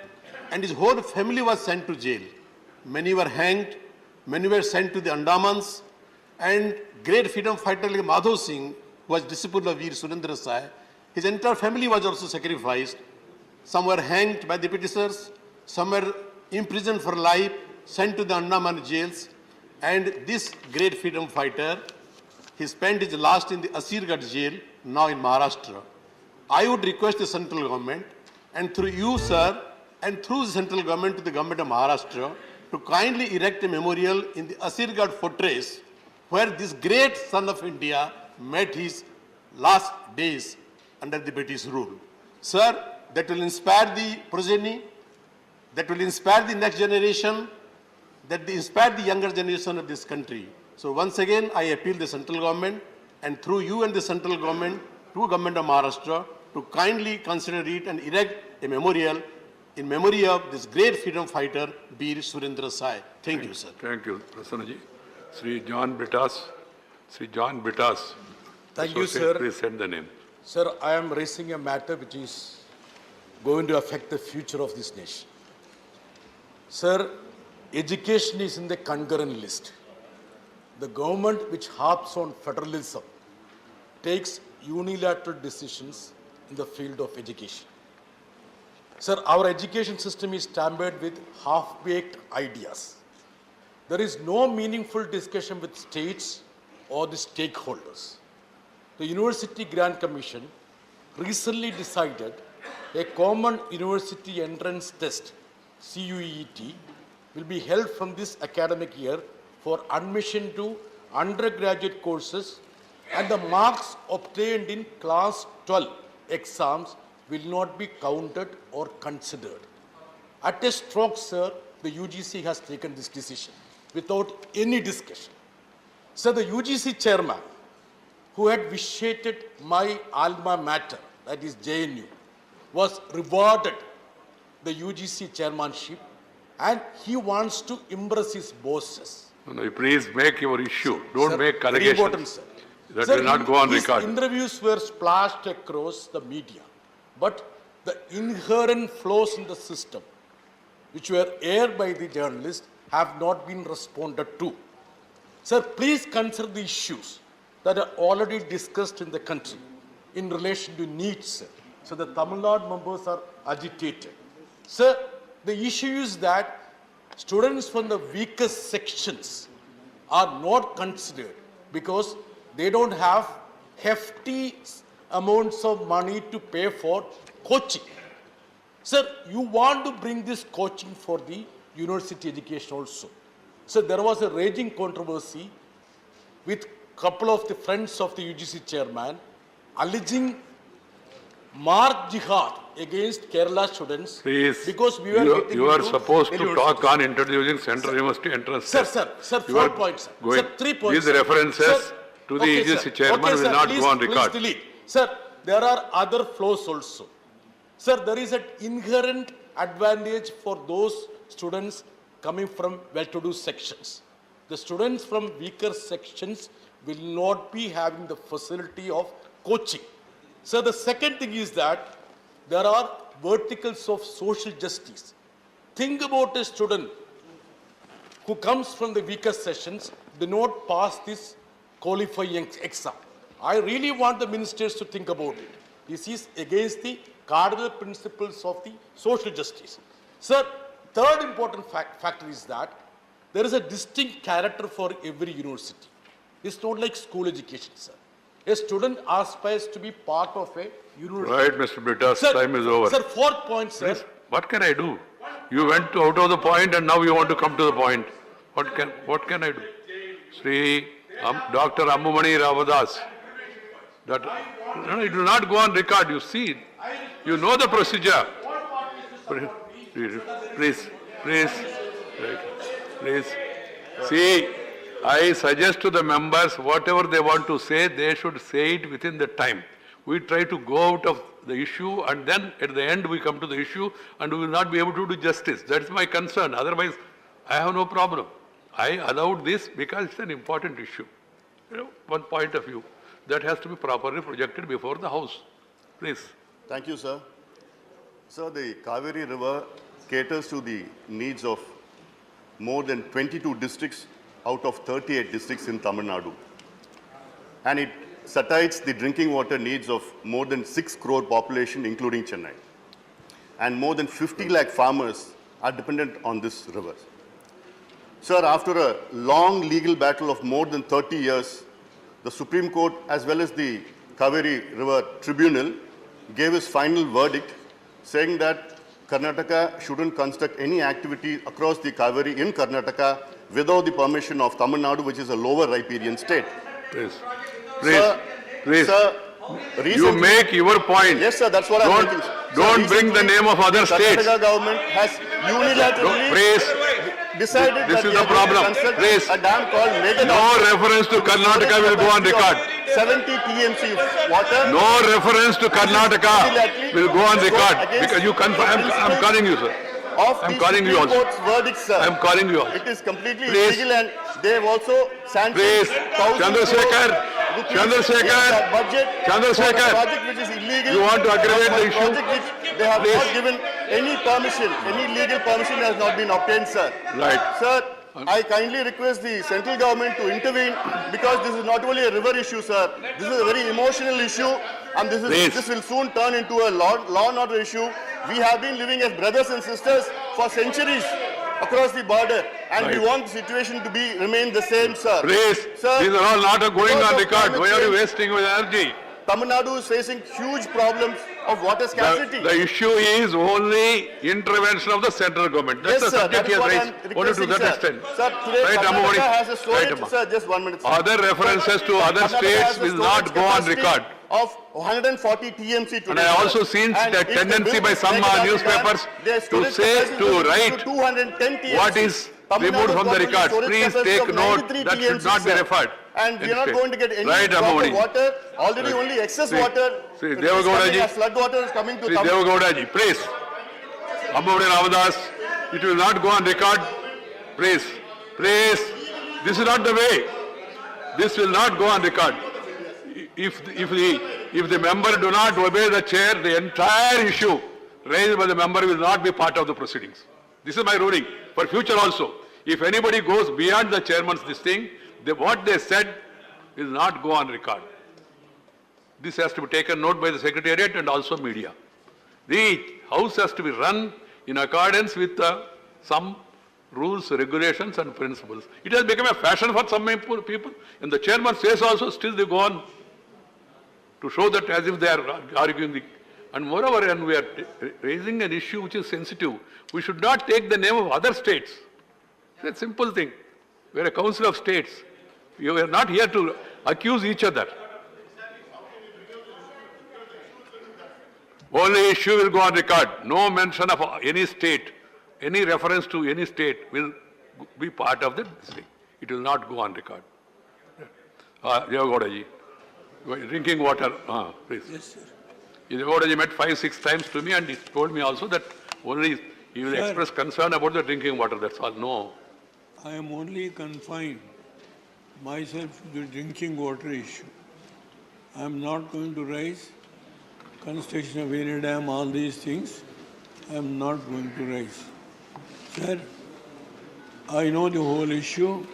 and his whole family was sent to jail. Many were hanged, many were sent to the Andamans, and great freedom fighter like Madhav Singh, who was disciple of Veer Surendra Sai, his entire family was also sacrificed. Some were hanged by the Britishers, some were imprisoned for life, sent to the Andaman jails, and this great freedom fighter, he spent his last in the Asirgarh jail, now in Maharashtra. I would request the central government, and through you, sir, and through the central government to the government of Maharashtra, to kindly erect a memorial in the Asirgarh fortress, where this great son of India met his last days under the British rule. Sir, that will inspire the progeny, that will inspire the next generation, that will inspire the younger generation of this country. So once again, I appeal the central government, and through you and the central government, to government of Maharashtra, to kindly consider it and erect a memorial in memory of this great freedom fighter, Veer Surendra Sai. Thank you, sir. Thank you, Prasannaji. Sri John Bittas. Sri John Bittas. Thank you, sir. Please send the name. Sir, I am raising a matter which is going to affect the future of this nation. Sir, education is in the concurrent list. The government which harps on federalism takes unilateral decisions in the field of education. Sir, our education system is tampered with half-baked ideas. There is no meaningful discussion with states or the stakeholders. The University Grant Commission recently decided a common university entrance test, CUET, will be held from this academic year for admission to undergraduate courses, and the marks obtained in class 12 exams will not be counted or considered. At a stroke, sir, the UGC has taken this decision without any discussion. Sir, the UGC chairman, who had vitiated my alma mater, that is JNU, was rewarded the UGC chairmanship, and he wants to impress his bosses. No, please make your issue. Don't Sir, make very important, allegations. sir. That Sir, will not go on record. These interviews were splashed across the media, but the inherent flaws in the system, which were aired by the journalists, have not been responded to. Sir, please consider the issues that are already discussed in the country in relation to needs, sir. So the Tamil Nadu members are agitated. Sir, the issue is that students from the weakest sections are not considered because they don't have hefty amounts of money to pay for coaching. Sir, you want to bring this coaching for the university education also. So there was a raging controversy with couple of the friends of the UGC chairman alleging mark jihad against Kerala students. Please, because we were getting you are into supposed to universities. talk on introducing Central University entrance Sir, test. sir, You 4 are points, sir. going- Sir, 3 points. These sir. references Sir, to the okay, EGC sir. chairman Okay, will sir, not please, go on please record. delete. Sir, there are other flaws also. Sir, there is an inherent advantage for those students coming from well-to-do sections. The students from weaker sections will not be having the facility of coaching. So the second thing is that there are verticals of social justice. Think about a student who comes from the weaker sections, do not pass this qualifying exam. I really want the ministers to think about it. This is against the cardinal principles of the social justice. Sir, third important factor is that there is a distinct character for every university. It's not like school education, sir. A student aspires to be part of a university. Right, Mr. Britas, Sir, time is over. Sir, fourth point, sir. Please, what can I do? You went out of the point and now you want to come to the point. What can I do? Sri Dr. Ammumani Ravadas. That, no, it will not go on record, you see. You know the procedure. Please. See, I suggest to the members, whatever they want to say, they should say it within the time. We try to go out of the issue and then at the end we come to the issue and we will not be able to do justice. That's my concern. Otherwise, I have no problem. I allowed this because it's an important issue. You know, one point of view that has to be properly projected before the House. Please. Thank you, sir. Sir, the Kaveri River caters to the needs of more than 22 districts out of 38 districts in Tamil Nadu. And it satisfies the drinking water needs of more than 6 crore population, including Chennai. And more than 50 lakh farmers are dependent on this river. Sir, after a long legal battle of more than 30 years, the Supreme Court as well as the Kaveri River Tribunal gave its final verdict saying that Karnataka shouldn't construct any activity across the Kaveri in Karnataka without the permission of Tamil Nadu, which is a lower riparian state. Please. Sir, You make your point. Yes, sir, that's what I'm making. Don't bring the name of other states. Karnataka government has unilaterally decided This that is they the are going to problem. construct Please. a dam called Mega No reference to Karnataka will go on record. 70 TMC of water. No reference to Karnataka will go on record because you confirm. I'm calling you, sir. I'm calling you also. Verdict, sir. I'm calling you also. It is completely Please. illegal and they have also sanctioned Please. 1,000 Chandrasekhar. crore rupees Chandrasekhar. in the budget Chandrasekhar. for a project which is illegal. You want to aggravate the For a issue? project which they have Please. not given any permission, any legal permission has not been obtained, sir. Right. Sir, I kindly request the central government to intervene because this is not only a river issue, sir. This is a very emotional issue and this will soon turn into a law and order issue. We have been living as brothers and sisters for centuries across the border and we want the situation to remain the same, sir. Please, Sir, these are all not going because on of record. climate Why are you change, wasting your energy? Tamil Nadu is facing huge problems of water scarcity. The issue is only intervention of the central government. That's Yes, the sir, subject that he is has what raised. I'm Only to requesting, that sir. extent. Sir, today Right, Karnataka Ammavani. has a storage, Right, Amma. sir, just 1 minute. Sir. Other references to other Karnataka states has a will not storage go on capacity record. Of 140 TMC today. And I also sir. seen And that if they tendency build by this some Meghalaya newspapers dam, their to storage say, capacity to will be write 210 TMC. what is Tamil removed Nadu from the has got record. storage Please capacity take of note 93 that should TMC, not be sir. referred. And we are not Instead. going to get any Right, drop of Ammavani. water. Already Right. only excess See, water see, is Devagowda ji. coming as flood water is coming to Sri Tamil Devagowda ji, please. Ammavani Ravadas, it will not go on record. Please. This is not the way. This will not go on record. If the member do not obey the chair, the entire issue raised by the member will not be part of the proceedings. This is my ruling for future also. If anybody goes beyond the chairman's this thing, what they said will not go on record. This has to be taken note by the Secretariat and also media. The House has to be run in accordance with some rules, regulations and principles. It has become a fashion for some people. And the chairman says also, still they go on to show that as if they are arguing. And moreover, when we are raising an issue which is sensitive, we should not take the name of other states. It's a simple thing. We are a council of states. We are not here to accuse each other. Only issue will go on record. No mention of any state, any reference to any state will be part of this thing. It will not go on record. Devagodaji, drinking water, please. Yes, sir. Devagodaji met 5-6 times to me and he told me also that only he will express concern about the drinking water, that's all. No. I am only confined myself to the drinking water issue. I am not going to raise construction of any dam, all these things. I am not going to raise. Sir, I know the whole issue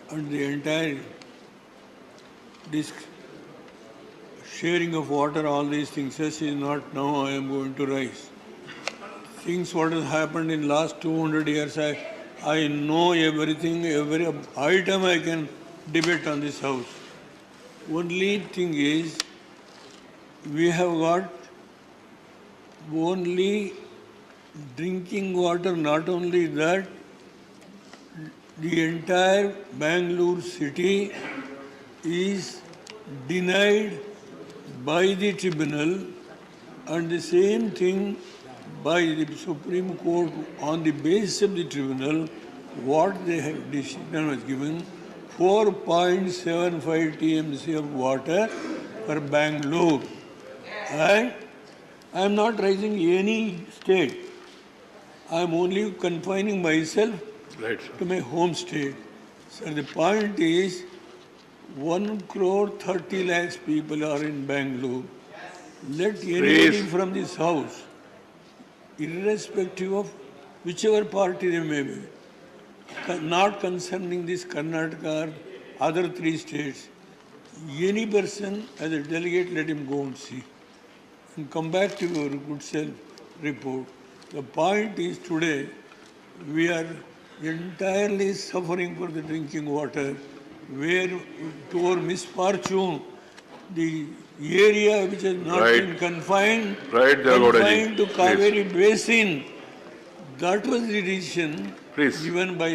and the entire sharing of water, all these things. This is not now I am going to raise. Things what has happened in last 200 years, I know everything, every item I can debate on this house. Only thing is, we have got only drinking water, not only that, the entire Bangalore city is denied by the tribunal, and the same thing by the Supreme Court on the basis of the tribunal, what they have decision was given, 4.75 TMC of water for Bangalore. And I am not raising any state. I am only confining myself to my home state. So the point is, 1,30,00,000 people are in Bangalore. Let anybody from this house, irrespective of whichever party they may be, not concerning this Karnataka or other 3 states, any person as a delegate, let him go and see. And come back to your good self report. The point is today, we are entirely suffering for the drinking water, where to our misfortune, the area which has not been confined to Kaveri Basin, that was the decision given by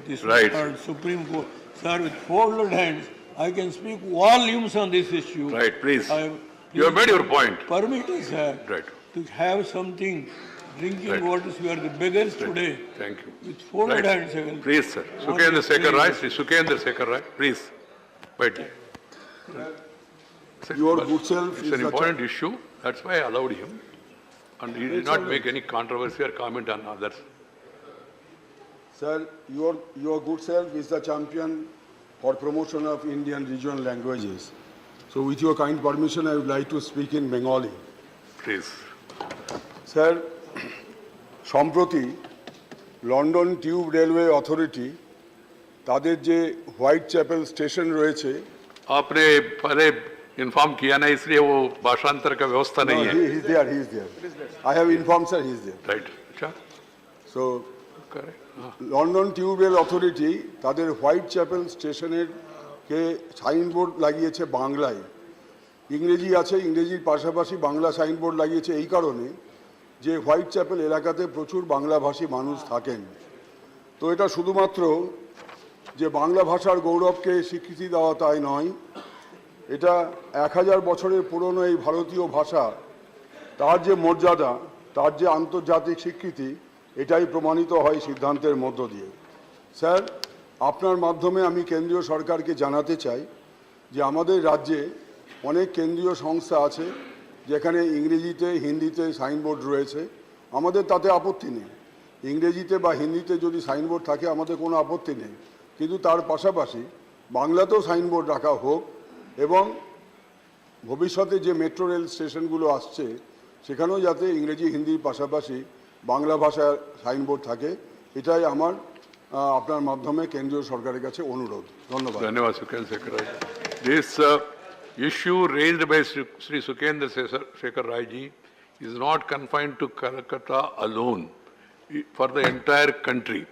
this Supreme Court. Sir, with folded hands, I can speak volumes on this issue. Right, please. You have made your point. Permit us, sir, to have something. Drinking waters, we are the beggars today. Thank you. With folded hands, I will. Please, sir. Sukendra Sekhar Rai, Sri Sukendra Sekhar Rai, please. Wait. Your good self It's an important issue. That's why I allowed him. And he did not make any controversy or comment on others. Sir, your good self is the champion for promotion of Indian regional languages. So with your kind permission, I would like to speak in Bengali. Please. Sir, সম্প্রতি London tube railway authority তাদের যে white chapel station রয়েছে आपने पहले inform किया ना, इसलिए वो भाषांतर का व्यवस्था नहीं है. he is there. I have informed, sir, he is there. Right. अच्छा. So, London tube rail authority তাদের হোয়াইট চ্যাপেল স্টেশনের কে সাইনবোর্ড লাগিয়েছে বাংলায়। ইংরেজি আছে, ইংরেজির পাশাপাশি বাংলা সাইনবোর্ড লাগিয়েছে এই কারণে যে হোয়াইট চ্যাপেল এলাকাতে প্রচুর বাংলাভাষী মানুষ থাকেন। তো এটা শুধুমাত্র যে বাংলা ভাষার গৌরবকে স্বীকৃতি দেওয়া তাই নয়, এটা 1000 বছরের পুরনো এই ভারতীয় ভাষা, তার যে মর্যাদা, তার যে আন্তর্জাতিক স্বীকৃতি, এটাই প্রমাণিত হয় সিদ্ধান্তের মধ্য দিয়ে। স্যার, আপনার মাধ্যমে আমি কেন্দ্রীয় সরকারকে জানাতে চাই যে আমাদের রাজ্যে অনেক কেন্দ্রীয় সংস্থা আছে যেখানে ইংরেজিতে, হিন্দিতে সাইনবোর্ড রয়েছে। আমাদের তাতে আপত্তি নেই। ইংরেজিতে বা হিন্দিতে যদি সাইনবোর্ড থাকে আমাদের কোনো আপত্তি নেই, কিন্তু তার পাশাপাশি বাংলাতেও সাইনবোর্ড রাখা হোক এবং ভবিষ্যতে যে মেট্রো রেল স্টেশনগুলো আসছে সেখানেও যাতে ইংরেজি, হিন্দির পাশাপাশি বাংলা ভাষার সাইনবোর্ড থাকে, এটাই আমার আপনার মাধ্যমে কেন্দ্রীয় সরকারের কাছে অনুরোধ। ধন্যবাদ। ধন্যবাদ সুকেন্দ্র শেখর রায়। This issue raised by Sri Sukendra Sekhar Rai ji is not confined to Calcutta alone, for the entire country.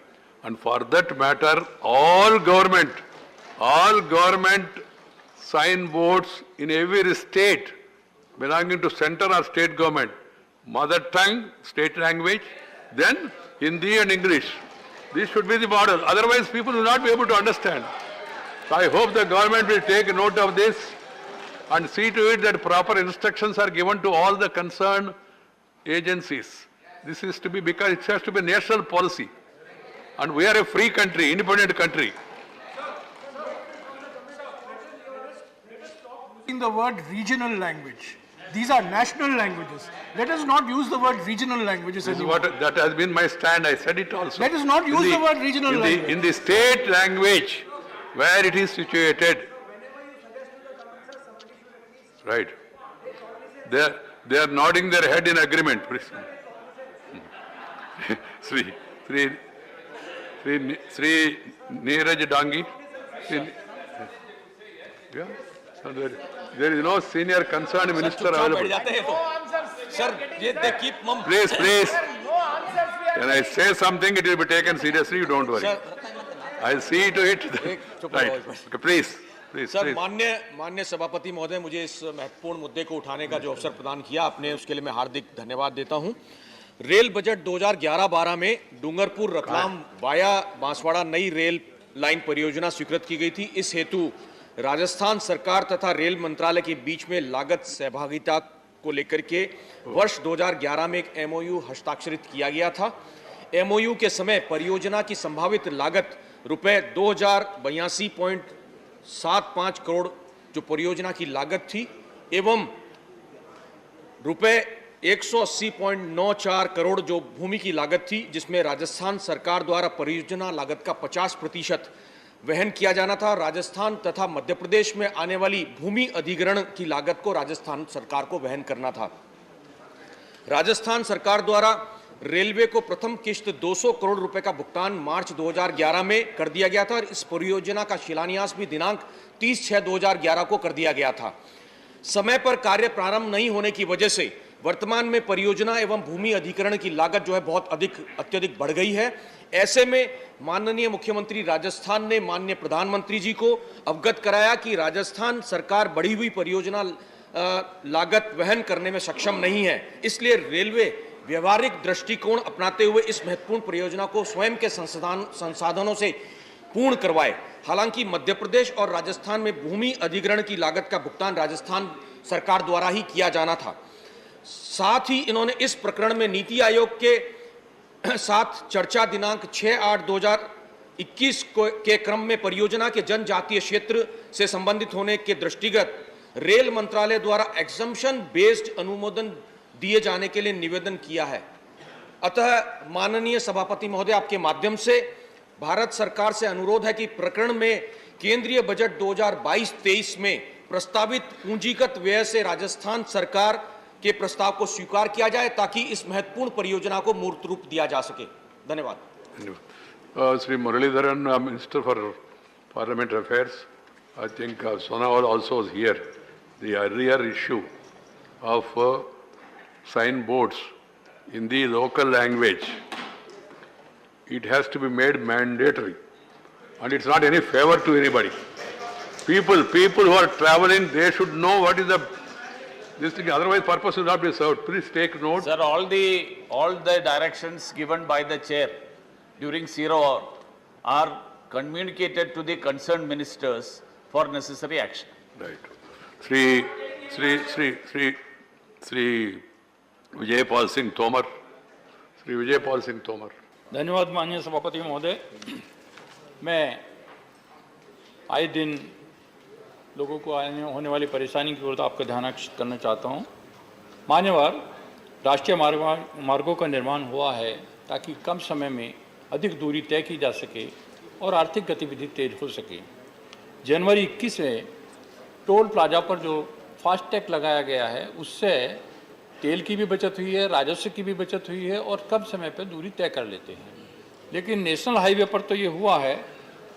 And for that matter, all government signboards in every state belonging to center or state government, mother tongue, state language, then Hindi and English. This should be the model. Otherwise, people will not be able to understand. So I hope the government will take note of this and see to it that proper instructions are given to all the concerned agencies. This is to be, because it has to be national policy. And we are a free country, independent country. In the word regional language. These are national languages. Let us not use the word regional languages This is anymore. what, that has been my stand. I said it also. Let us not use the word regional language. In the state language where it is situated. Right. They are nodding their head in agreement. Sri Neeraj Dangi. Yeah. There is no senior concerned minister available. Sir, they keep mum. Please. When I say something, it will be taken seriously. You don't worry. I'll see to it. Right. Okay, please. Sir माननीय सभापति महोदय, मुझे इस महत्वपूर्ण मुद्दे को उठाने का जो अवसर प्रदान किया आपने, उसके लिए मैं हार्दिक धन्यवाद देता हूं। रेल बजट 2011-12 में डूंगरपुर रतलाम वाया बांसवाड़ा नई रेल लाइन परियोजना स्वीकृत की गई थी। इस हेतु राजस्थान सरकार तथा रेल मंत्रालय के बीच में लागत सहभागिता को लेकर के वर्ष 2011 में एक एमओयू हस्ताक्षरित किया गया था। एमओयू के समय परियोजना की संभावित लागत रुपए 2082.75 करोड़ जो परियोजना की लागत थी एवं रुपए 180.94 करोड़ जो भूमि की लागत थी, जिसमें राजस्थान सरकार द्वारा परियोजना लागत का 50% वहन किया जाना था। राजस्थान तथा मध्य प्रदेश में आने वाली भूमि अधिग्रहण की लागत को राजस्थान सरकार को वहन करना था। राजस्थान सरकार द्वारा रेलवे को प्रथम किश्त 200 करोड़ रुपए का भुगतान मार्च 2011 में कर दिया गया था और इस परियोजना का शिलान्यास भी दिनांक 30/6/2011 को कर दिया गया था। समय पर कार्य प्रारंभ नहीं होने की वजह से वर्तमान में परियोजना एवं भूमि अधिग्रहण की लागत जो है बहुत अत्यधिक बढ़ गई है। ऐसे में माननीय मुख्यमंत्री राजस्थान ने माननीय प्रधानमंत्री जी को अवगत कराया कि राजस्थान सरकार बढ़ी हुई परियोजना लागत वहन करने में सक्षम नहीं है, इसलिए रेलवे व्यवहारिक दृष्टिकोण अपनाते हुए इस महत्वपूर्ण परियोजना को स्वयं के संसाधनों से पूर्ण करवाए। हालांकि मध्य प्रदेश और राजस्थान में भूमि अधिग्रहण की लागत का भुगतान राजस्थान सरकार द्वारा ही किया जाना था। साथ ही इन्होंने इस प्रकरण में नीति आयोग के साथ चर्चा दिनांक 6/8/2021 के क्रम में परियोजना के जनजातीय क्षेत्र से संबंधित होने के दृष्टिगत रेल मंत्रालय द्वारा एग्जम्पशन बेस्ड अनुमोदन दिए जाने के लिए निवेदन किया है। अतः माननीय सभापति महोदय, आपके माध्यम से भारत सरकार से अनुरोध है कि प्रकरण में केंद्रीय बजट 2022-23 में प्रस्तावित पूंजीगत व्यय से राजस्थान सरकार के प्रस्ताव को स्वीकार किया जाए ताकि इस महत्वपूर्ण परियोजना को मूर्त रूप दिया जा सके। धन्यवाद। Sri Muralidharan, Minister for Parliamentary Affairs, I think Sonawal also is here. The earlier issue of signboards in the local language, it has to be made mandatory, and it's not any favor to anybody. People who are traveling, they should know what is this thing. Otherwise, purpose will not be served. Please take note. Sir, all the directions given by the chair during 0 hour are communicated to the concerned ministers for necessary action. Right. Sri Vijaypal Singh Tomar. Sri Vijaypal Singh Tomar. धन्यवाद माननीय सभापति महोदय। मैं आए दिन लोगों को होने वाली परेशानी की ओर आपका ध्यान आकर्षित करना चाहता हूं। मान्यवर, राष्ट्रीय मार्गों का निर्माण हुआ है ताकि कम समय में अधिक दूरी तय की जा सके और आर्थिक गतिविधि तेज हो सके। जनवरी 21 में टोल प्लाजा पर जो फास्टैग लगाया गया है, उससे तेल की भी बचत हुई है, राजस्व की भी बचत हुई है और कम समय पर दूरी तय कर लेते हैं। लेकिन नेशनल हाईवे पर तो ये हुआ है,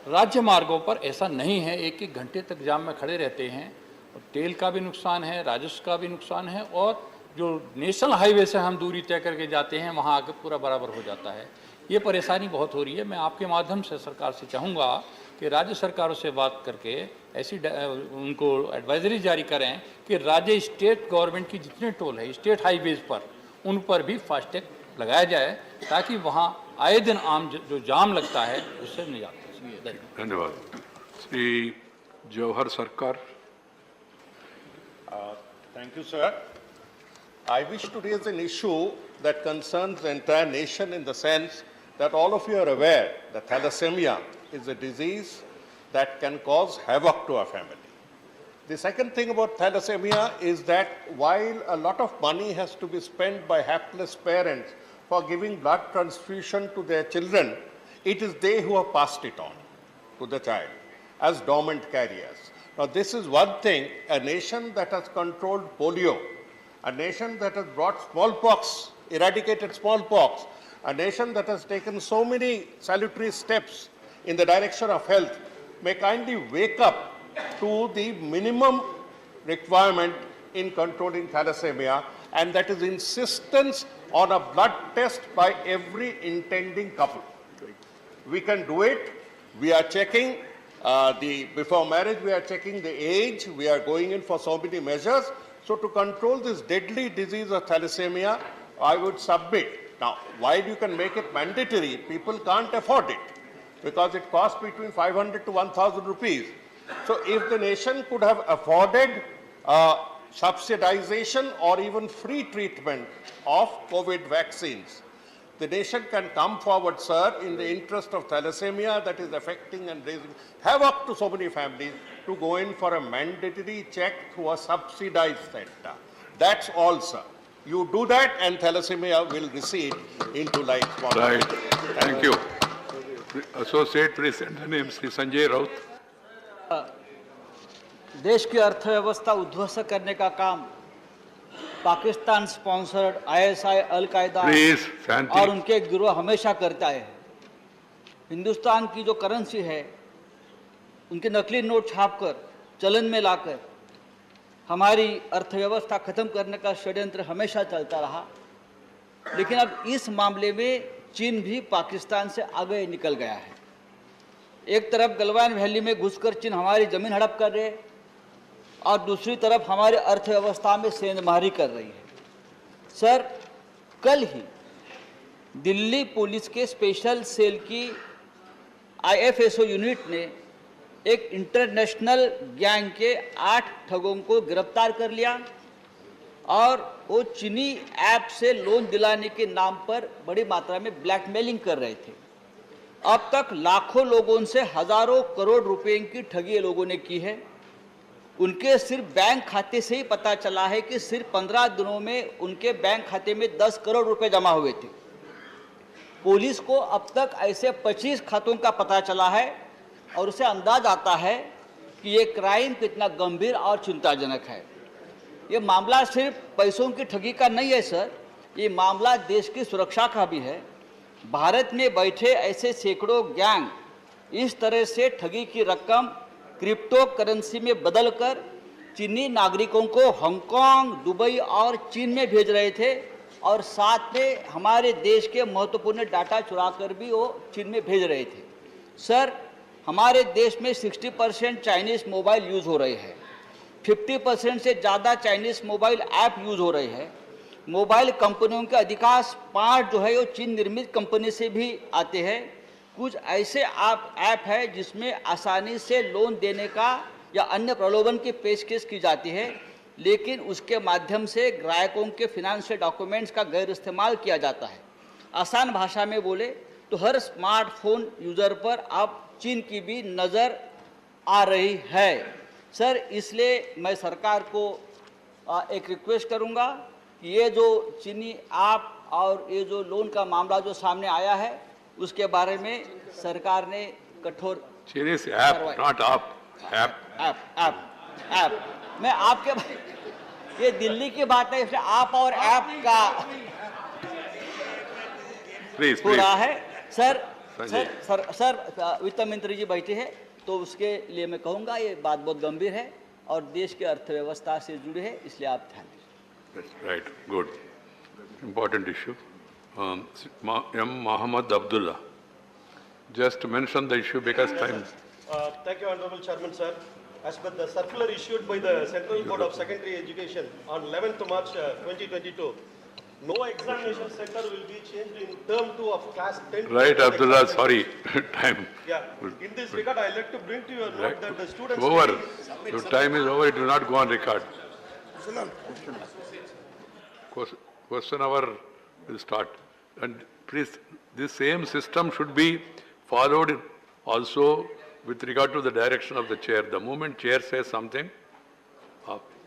राज्य मार्गों पर ऐसा नहीं है। 1-1 घंटे तक जाम में खड़े रहते हैं और तेल का भी नुकसान है, राजस्व का भी नुकसान है और जो नेशनल हाईवे से हम दूरी तय करके जाते हैं वहाँ आगे पूरा बराबर हो जाता है। ये परेशानी बहुत हो रही है। मैं आपके माध्यम से सरकार से चाहूँगा कि राज्य सरकारों से बात करके ऐसी उनको एडवाइजरी जारी करें कि राज्य स्टेट गवर्नमेंट की जितने टोल है स्टेट हाईवेज पर उन पर भी फास्टैग लगाया जाए, ताकि वहाँ आए दिन आम जो जाम लगता है उससे निजात हो सके। धन्यवाद। श्री जवाहर सरकार। Thank you, sir. I wish to raise an issue that concerns the entire nation in the sense that all of you are aware that thalassemia is a disease that can cause havoc to a family. The second thing about thalassemia is that while a lot of money has to be spent by hapless parents for giving blood transfusion to their children, it is they who have passed it on to the child as dormant carriers. Now, this is one thing, a nation that has controlled polio, a nation that has brought smallpox, eradicated smallpox, a nation that has taken so many salutary steps in the direction of health, may kindly wake up to the minimum requirement in controlling thalassemia, and that is insistence on a blood test by every intending couple. We can do it. We are checking before marriage, we are checking the age. We are going in for so many measures. So to control this deadly disease of thalassemia, I would submit. Now, while you can make it mandatory, people can't afford it because it costs between 500 to 1,000 rupees. So if the nation could have afforded subsidization or even free treatment of COVID vaccines, the nation can come forward, sir, in the interest of thalassemia that is affecting and raising havoc to so many families, to go in for a mandatory check through a subsidized center. That's all, sir. You do that and thalassemia will recede into life. Right. Thank you. Associate President, name Sri Sanjay Raut. देश की अर्थव्यवस्था उद्ध्वस्त करने का काम Pakistan sponsored ISI, al Qaeda और उनके गिरोह हमेशा करता है। हिंदुस्तान की जो करेंसी है उनके नकली नोट छापकर चलन में लाकर हमारी अर्थव्यवस्था खत्म करने का षड्यंत्र हमेशा चलता रहा, लेकिन अब इस मामले में चीन भी पाकिस्तान से आगे निकल गया है। एक तरफ गलवान वैली में घुसकर चीन हमारी जमीन हड़प कर रहे और दूसरी तरफ हमारी अर्थव्यवस्था में सेंधमारी कर रही है। सर, कल ही दिल्ली पुलिस के स्पेशल सेल की आईएफएसओ यूनिट ने एक इंटरनेशनल गैंग के 8 ठगों को गिरफ्तार कर लिया और वो चीनी ऐप से लोन दिलाने के नाम पर बड़ी मात्रा में ब्लैकमेलिंग कर रहे थे। अब तक लाखों लोगों से हजारों करोड़ रुपए की ठगी लोगों ने की है। उनके सिर्फ बैंक खाते से ही पता चला है कि सिर्फ 15 दिनों में उनके बैंक खाते में 10 करोड़ रुपए जमा हुए थे। पुलिस को अब तक ऐसे 25 खातों का पता चला है और उसे अंदाज आता है कि ये क्राइम कितना गंभीर और चिंताजनक है। ये मामला सिर्फ पैसों की ठगी का नहीं है सर, ये मामला देश की सुरक्षा का भी है। भारत में बैठे ऐसे सैकड़ों गैंग इस तरह से ठगी की रकम क्रिप्टो करेंसी में बदलकर चीनी नागरिकों को हांगकांग, दुबई और चीन में भेज रहे थे और साथ में हमारे देश के महत्वपूर्ण डाटा चुराकर भी वो चीन में भेज रहे थे। सर, हमारे देश में 60% चाइनीज़ मोबाइल यूज़ हो रहे हैं, 50% से ज़्यादा चाइनीज़ मोबाइल ऐप यूज़ हो रहे हैं। मोबाइल कंपनियों के अधिकांश पार्ट जो है वो चीन निर्मित कंपनी से भी आते हैं। कुछ ऐसे ऐप है जिसमें आसानी से लोन देने का या अन्य प्रलोभन की पेशकश की जाती है, लेकिन उसके माध्यम से ग्राहकों के फिनेंशियल डॉक्यूमेंट्स का गैर इस्तेमाल किया जाता है। आसान भाषा में बोले तो हर स्मार्टफोन यूज़र पर अब चीन की भी नज़र आ रही है। सर, इसलिए मैं सरकार को एक रिक्वेस्ट करूंगा कि ये जो चीनी ऐप और ये जो लोन का मामला जो सामने आया है उसके बारे में सरकार ने कठोर Chinese app, not app. App मैं आपके ये दिल्ली की बात है, इसलिए आप और ऐप का हो रहा है। सर वित्त मंत्री जी बैठे हैं तो उसके लिए मैं कहूँगा ये बात बहुत गंभीर है और देश की अर्थव्यवस्था से जुड़ी है, इसलिए आप ध्यान दीजिए। Right, good. Important issue. M. Muhammad Abdullah. Just to mention the issue because time. Thank you, Honorable Chairman, sir. As per the circular issued by the Central Board of Secondary Education on 11th March 2022, no examination center will be changed in term 2 of class 10. Right, Abdullah, sorry, time. Yeah. In this regard, I would like to bring to your note that the students... Over. Your time is over, it will not go on record. Question hour will start. And please, this same system should be followed also with regard to the direction of the chair. The moment chair says something,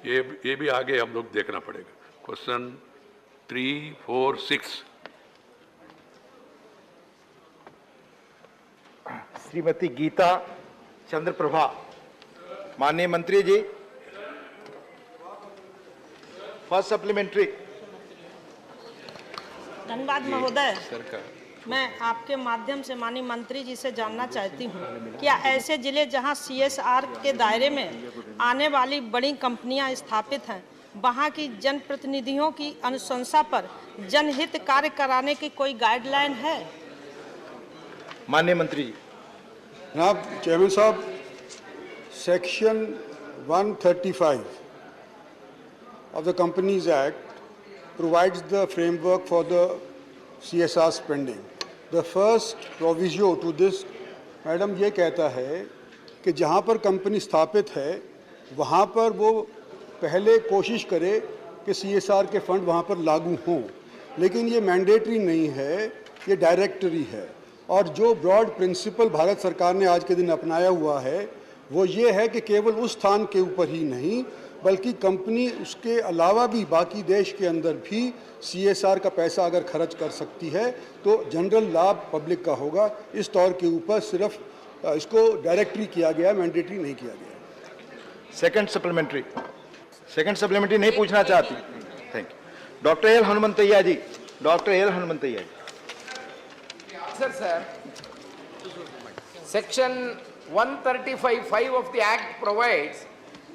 ये भी आगे हम लोग देखना पड़ेगा. Question 3, 4, 6. Shrimati Geeta Chandraprabha. माननीय मंत्री जी, first supplementary. धन्यवाद महोदय. मैं आपके माध्यम से माननीय मंत्री जी से जानना चाहती हूँ, क्या ऐसे जिले जहाँ CSR के दायरे में आने वाली बड़ी कंपनियाँ स्थापित हैं, वहाँ की जनप्रतिनिधियों की अनुशंसा पर जनहित कार्य कराने की कोई गाइडलाइन है? माननीय मंत्री जी. जनाब चेयरमैन साहब, section 135 of the Companies Act provides the framework for the CSR spending. The first proviso to this, madam, ये कहता है कि जहाँ पर कंपनी स्थापित है वहाँ पर वो पहले कोशिश करे कि CSR के फंड वहाँ पर लागू हों, लेकिन ये मैंडेटरी नहीं है, ये डायरेक्टरी है. और जो ब्रॉड प्रिंसिपल भारत सरकार ने आज के दिन अपनाया हुआ है वो ये है कि केवल उस स्थान के ऊपर ही नहीं बल्कि कंपनी उसके अलावा भी बाकी देश के अंदर भी CSR का पैसा अगर खर्च कर सकती है तो जनरल लाभ पब्लिक का होगा. इस तौर के ऊपर सिर्फ इसको डायरेक्टरी किया गया, मैंडेटरी नहीं किया गया. सेकंड सप्लीमेंट्री नहीं पूछना चाहती. Thank you. Doctor L Hanumanthaiah ji. Doctor L Hanumanthaiah ji. Sir, Section 135(5) of the Act provides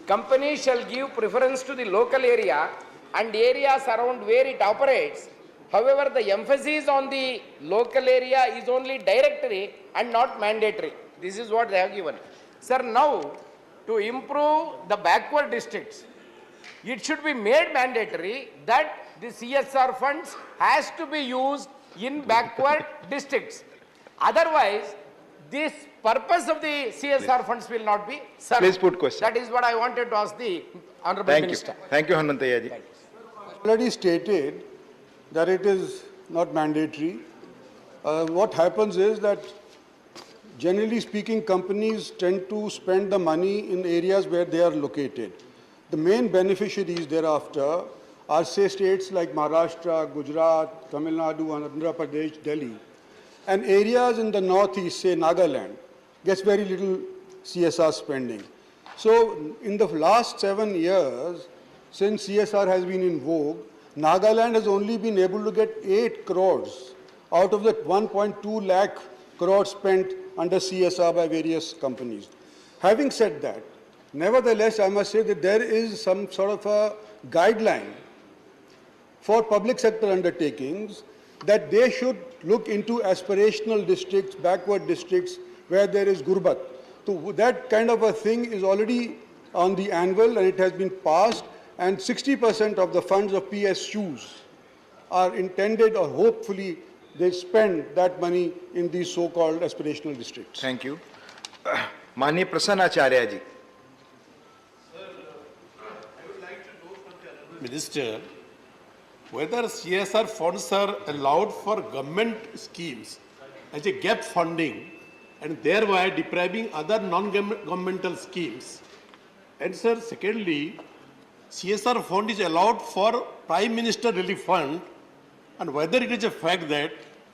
companies shall give preference to the local area and areas around where it operates. However, the emphasis on the local area is only directory and not mandatory. This is what they have given. Sir, now to improve the backward districts, it should be made mandatory that the CSR funds has to be used in backward districts. Otherwise, this purpose of the CSR funds will not be served. Please put question. That is what I wanted to ask the Honorable Minister. Thank you, Hanumanthaiah ji. Already stated that it is not mandatory. What happens is that generally speaking companies tend to spend the money in areas where they are located. The main beneficiaries thereafter are say states like Maharashtra, Gujarat, Tamil Nadu, Andhra Pradesh, Delhi. And areas in the northeast, say Nagaland, gets very little CSR spending. So in the last 7 years, since CSR has been in vogue, Nagaland has only been able to get 8 crores out of the 1.2 lakh crores spent under CSR by various companies. Having said that, nevertheless, I must say that there is some sort of a guideline for public sector undertakings that they should look into aspirational districts, backward districts where there is gurbat. So that kind of a thing is already on the anvil and it has been passed, and 60% of the funds of PSUs are intended, or hopefully they spend that money in these so-called aspirational districts. Thank you. Mani Prasanna Acharya ji. Minister, whether CSR funds are allowed for government schemes as a gap funding and thereby depriving other non-governmental schemes. And sir, secondly, CSR fund is allowed for Prime Minister Relief Fund, and whether it is a fact that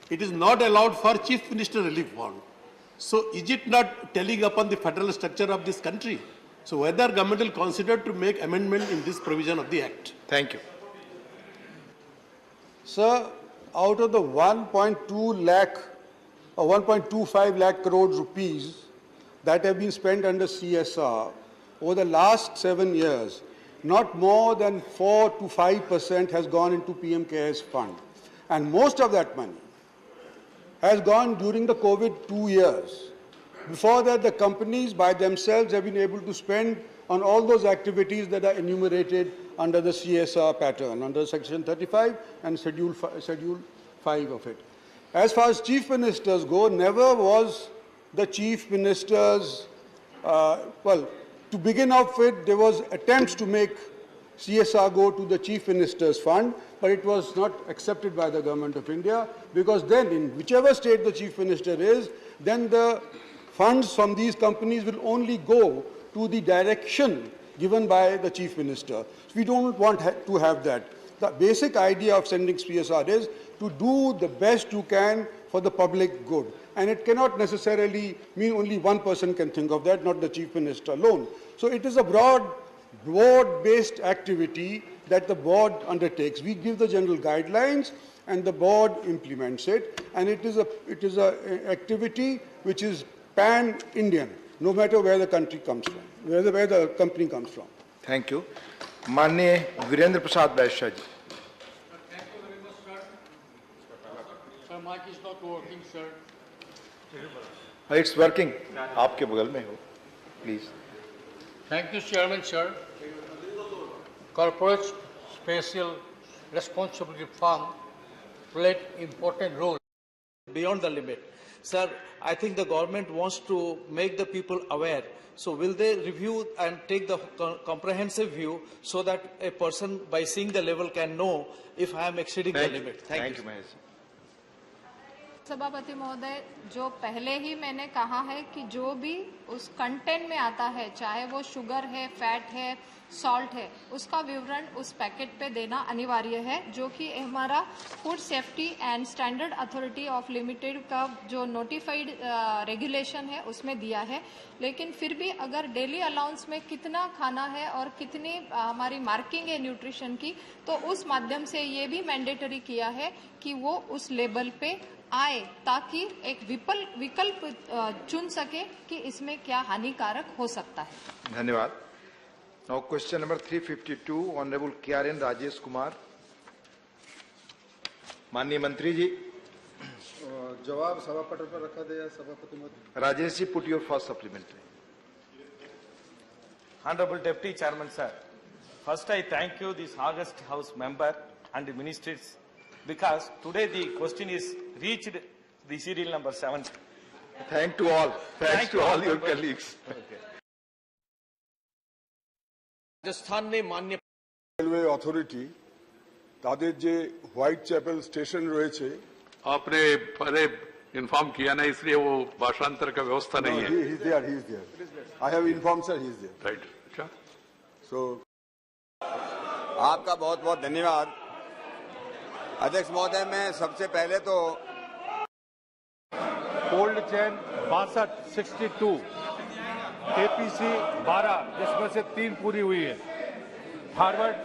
it is not allowed for Chief Minister Relief Fund. So is it not telling upon the federal structure of this country? So whether government will consider to make amendment in this provision of the Act? Thank you. Sir, out of the 1.2 lakh or 1.25 lakh crores rupees that have been spent under CSR over the last 7 years, not more than 4 to 5% has gone into PM CARES fund. And most of that money has gone during the COVID 2 years. Before that, the companies by themselves have been able to spend on all those activities that are enumerated under the CSR pattern, under Section 35 and Schedule 5 of it. As far as chief ministers go, never was the chief ministers, well, to begin off with, there was attempts to make CSR go to the chief minister's fund, but it was not accepted by the government of India, because then in whichever state the chief minister is, then the funds from these companies will only go to the direction given by the chief minister. So we don't want to have that. The basic idea of sending CSR is to do the best you can for the public good. And it cannot necessarily mean only one person can think of that, not the chief minister alone. So it is a broad-based activity that the board undertakes. We give the general guidelines and the board implements it. And it is an activity which is pan-Indian, no matter where the country comes from, where the company comes from. Thank you. माननीय वीरेंद्र प्रसाद बैश्या जी. Sir, mic is not working, sir. It's working. आपके बगल में हो, please. Thank you, Chairman, sir. Corporate Special Responsibility Fund played important role beyond the limit. Sir, I think the government wants to make the people aware. So will they review and take the comprehensive view so that a person by seeing the level can know if I am exceeding the limit? Thank you. सभापति महोदय, जो पहले ही मैंने कहा है कि जो भी उस कंटेंट में आता है, चाहे वो शुगर है, फैट है, सॉल्ट है, उसका विवरण उस पैकेट पे देना अनिवार्य है, जो कि हमारा food safety and standard authority of limited का जो नोटिफाइड रेगुलेशन है उसमें दिया है. लेकिन फिर भी अगर डेली अलाउंस में कितना खाना है और कितनी हमारी मार्किंग है न्यूट्रिशन की, तो उस माध्यम से ये भी मैंडेटरी किया है कि वो उस लेबल पे आए, ताकि एक विकल्प चुन सके कि इसमें क्या हानिकारक हो सकता है. धन्यवाद. Now question number 352, Honorable KRN Rajesh Kumar. माननीय मंत्री जी. जवाब सभापति पर रखा गया. सभापति महोदय. Rajesh ji, put your first supplementary. Honorable Deputy Chairman, sir. First, I thank you, this August House member and the ministers, because today the question is reached the serial number 7. Thank to all. Thanks to all your colleagues. Rajasthan ने मान्य railway authority ताদের যে white chapel station রয়েছে, आपने पहले inform किया ना, इसलिए वो भाषांतर का व्यवस्था नहीं है. he is there. I have informed sir, he is there. Right. अच्छा. So आपका बहुत बहुत धन्यवाद अध्यक्ष महोदय. मैं सबसे पहले तो कोल्ड चेन 62, केपीसी 12, जिसमें से 3 पूरी हुई है. फॉरवर्ड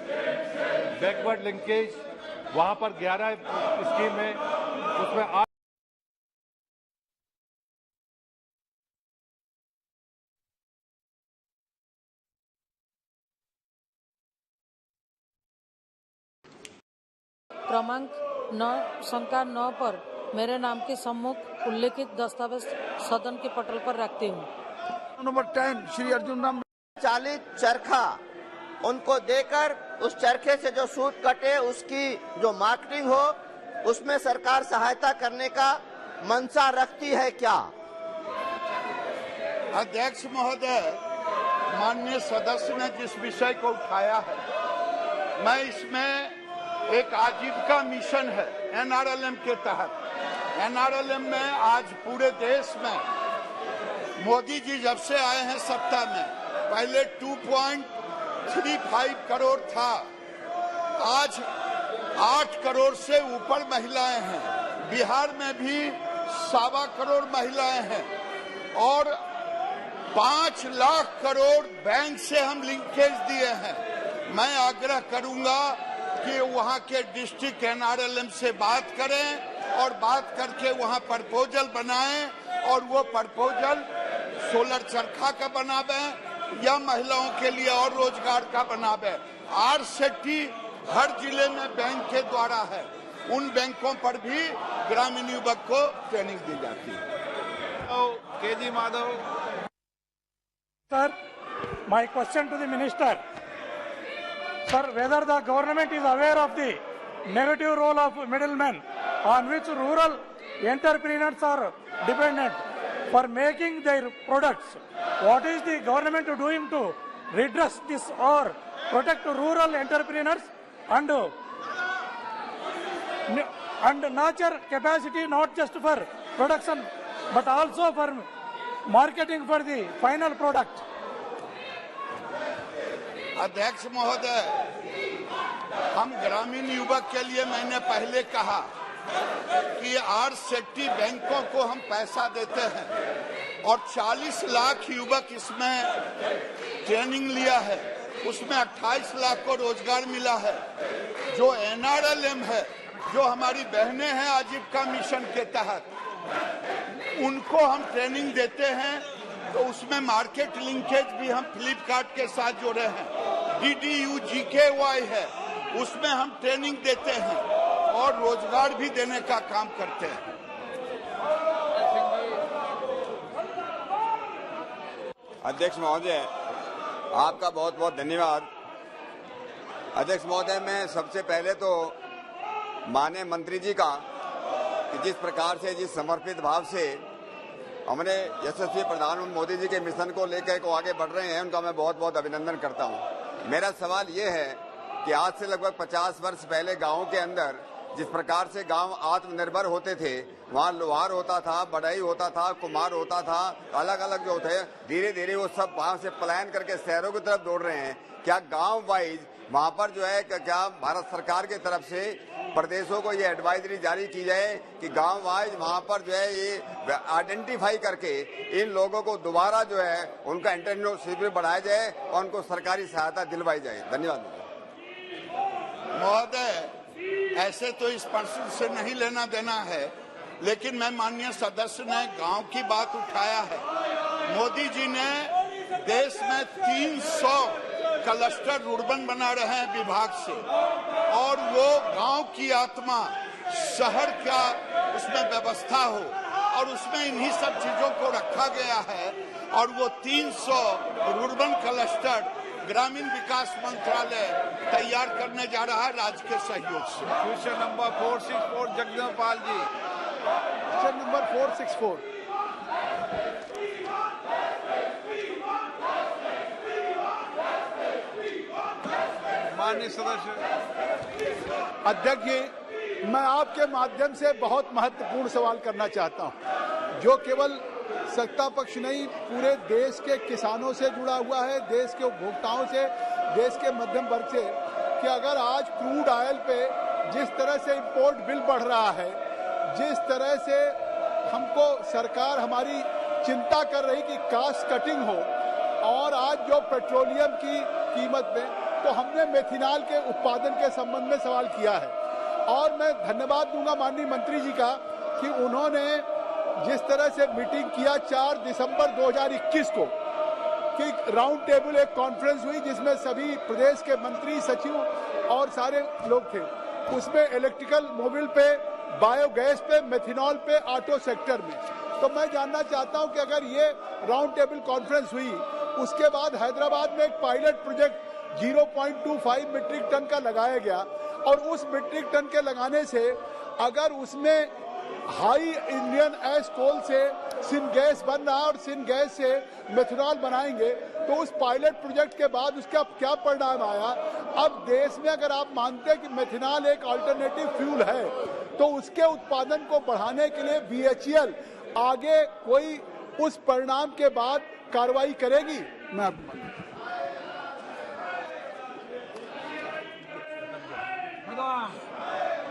बैकवर्ड लिंकेज वहां पर 11 स्कीम है, उसमें 8 क्रमांक 9 संख्या 9 पर मेरे नाम के सम्मुख उल्लेखित दस्तावेज सदन के पटल पर रखती हूँ. नंबर 10 श्री अर्जुन राम 40 चरखा उनको देकर उस चरखे से जो सूत कटे उसकी जो मार्केटिंग हो, उसमें सरकार सहायता करने का मंशा रखती है क्या? अध्यक्ष महोदय, माननीय सदस्य ने जिस विषय को उठाया है, मैं इसमें एक आजीविका मिशन है एनआरएलएम के तहत. एनआरएलएम में आज पूरे देश में मोदी जी जब से आए हैं सत्ता में, पहले 2.35 करोड़ था, आज 8 करोड़ से ऊपर महिलाएं हैं. बिहार में भी 1.25 करोड़ महिलाएं हैं और 5 लाख करोड़ बैंक से हम लिंकेज दिए हैं. मैं आग्रह करूंगा कि वहां के डिस्ट्रिक्ट एनआरएलएम से बात करें और बात करके वहां प्रपोजल बनाएं और वो प्रपोजल सोलर चरखा का बनावे या महिलाओं के लिए और रोजगार का बनावे. आरसेटी हर जिले में बैंक के द्वारा है. उन बैंकों पर भी ग्रामीण युवक को ट्रेनिंग दी जाती है। KG Madhav. Sir, my question to the minister. Sir, whether the government is aware of the negative role of middlemen on which rural entrepreneurs are dependent for making their products. What is the government doing to redress this or protect rural entrepreneurs and nurture capacity not just for production but also for marketing for the final product? अध्यक्ष महोदय, हम ग्रामीण युवक के लिए मैंने पहले कहा कि आरसेटी बैंकों को हम पैसा देते हैं और 40 लाख युवक इसमें ट्रेनिंग लिया है, उसमें 28 लाख को रोजगार मिला है। जो NRLM है, जो हमारी बहनें हैं आजीविका मिशन के तहत, उनको हम ट्रेनिंग देते हैं, तो उसमें मार्केट लिंकेज भी हम फ्लिपकार्ट के साथ जोड़े हैं। DDU-GKY है, उसमें हम ट्रेनिंग देते हैं और रोजगार भी देने का काम करते हैं। अध्यक्ष महोदय, आपका बहुत बहुत धन्यवाद। अध्यक्ष महोदय, मैं सबसे पहले तो माननीय मंत्री जी का कि जिस प्रकार से, जिस समर्पित भाव से हमने यशस्वी प्रधानमंत्री मोदी जी के मिशन को लेकर को आगे बढ़ रहे हैं, उनका मैं बहुत बहुत अभिनंदन करता हूं। मेरा सवाल ये है कि आज से लगभग 50 वर्ष पहले गाँव के अंदर जिस प्रकार से गांव आत्मनिर्भर होते थे, वहाँ लोहार होता था, बढ़ई होता था, कुम्हार होता था, अलग अलग जो थे, धीरे धीरे वो सब वहाँ से पलायन करके शहरों की तरफ दौड़ रहे हैं। क्या गांव वाइज वहाँ पर जो है क्या भारत सरकार की तरफ से प्रदेशों को ये एडवाइजरी जारी की जाए कि गांव वाइज वहाँ पर जो है ये आइडेंटिफाई करके इन लोगों को दोबारा जो है उनका एंटरप्रेन्योरशिप बढ़ाया जाए और उनको सरकारी सहायता दिलवाई जाए? धन्यवाद महोदय। ऐसे तो इस प्रश्न से नहीं लेना देना है, लेकिन मैं माननीय सदस्य ने गांव की बात उठाया है। मोदी जी ने देश में 300 क्लस्टर रुर्बन बना रहे हैं विभाग से, और वो गांव की आत्मा, शहर का उसमें व्यवस्था हो, और उसमें इन्हीं सब चीजों को रखा गया है। और वो 300 रुर्बन क्लस्टर ग्रामीण विकास मंत्रालय तैयार करने जा रहा है राज्य के सहयोग से। Question number 464 Jagdampal ji. Question number 464। माननीय सदस्य। अध्यक्ष जी, मैं आपके माध्यम से बहुत महत्वपूर्ण सवाल करना चाहता हूं, जो केवल सत्ता पक्ष नहीं, पूरे देश के किसानों से जुड़ा हुआ है, देश के उपभोक्ताओं से, देश के मध्यम वर्ग से, कि अगर आज क्रूड ऑयल पे जिस तरह से इंपोर्ट बिल बढ़ रहा है, जिस तरह से हमको सरकार हमारी चिंता कर रही कि कास्ट कटिंग हो, और आज जो पेट्रोलियम की कीमत में, तो हमने मेथिनॉल के उत्पादन के संबंध में सवाल किया है। और मैं धन्यवाद दूंगा माननीय मंत्री जी का कि उन्होंने जिस तरह से मीटिंग किया 4 दिसंबर 2021 को, कि राउंड टेबल एक कॉन्फ्रेंस हुई जिसमें सभी प्रदेश के मंत्री, सचिव और सारे लोग थे। उसमें इलेक्ट्रिकल मोबिल पे, बायोगैस पे, मेथिनॉल पे, ऑटो सेक्टर में। तो मैं जानना चाहता हूं कि अगर ये राउंड टेबल कॉन्फ्रेंस हुई, उसके बाद हैदराबाद में एक पायलट प्रोजेक्ट 0.25 मीट्रिक टन का लगाया गया, और उस मीट्रिक टन के लगाने से अगर उसमें हाई इंडियन एस कोल से सिनगैस बन रहा है और सिनगैस से मेथनॉल बनाएंगे, तो उस पायलट प्रोजेक्ट के बाद उसका क्या परिणाम आया? अब देश में अगर आप मानते हैं कि मेथनॉल एक अल्टरनेटिव फ्यूल है, तो उसके उत्पादन को बढ़ाने के लिए BHEL आगे कोई उस परिणाम के बाद कार्रवाई करेगी? मैं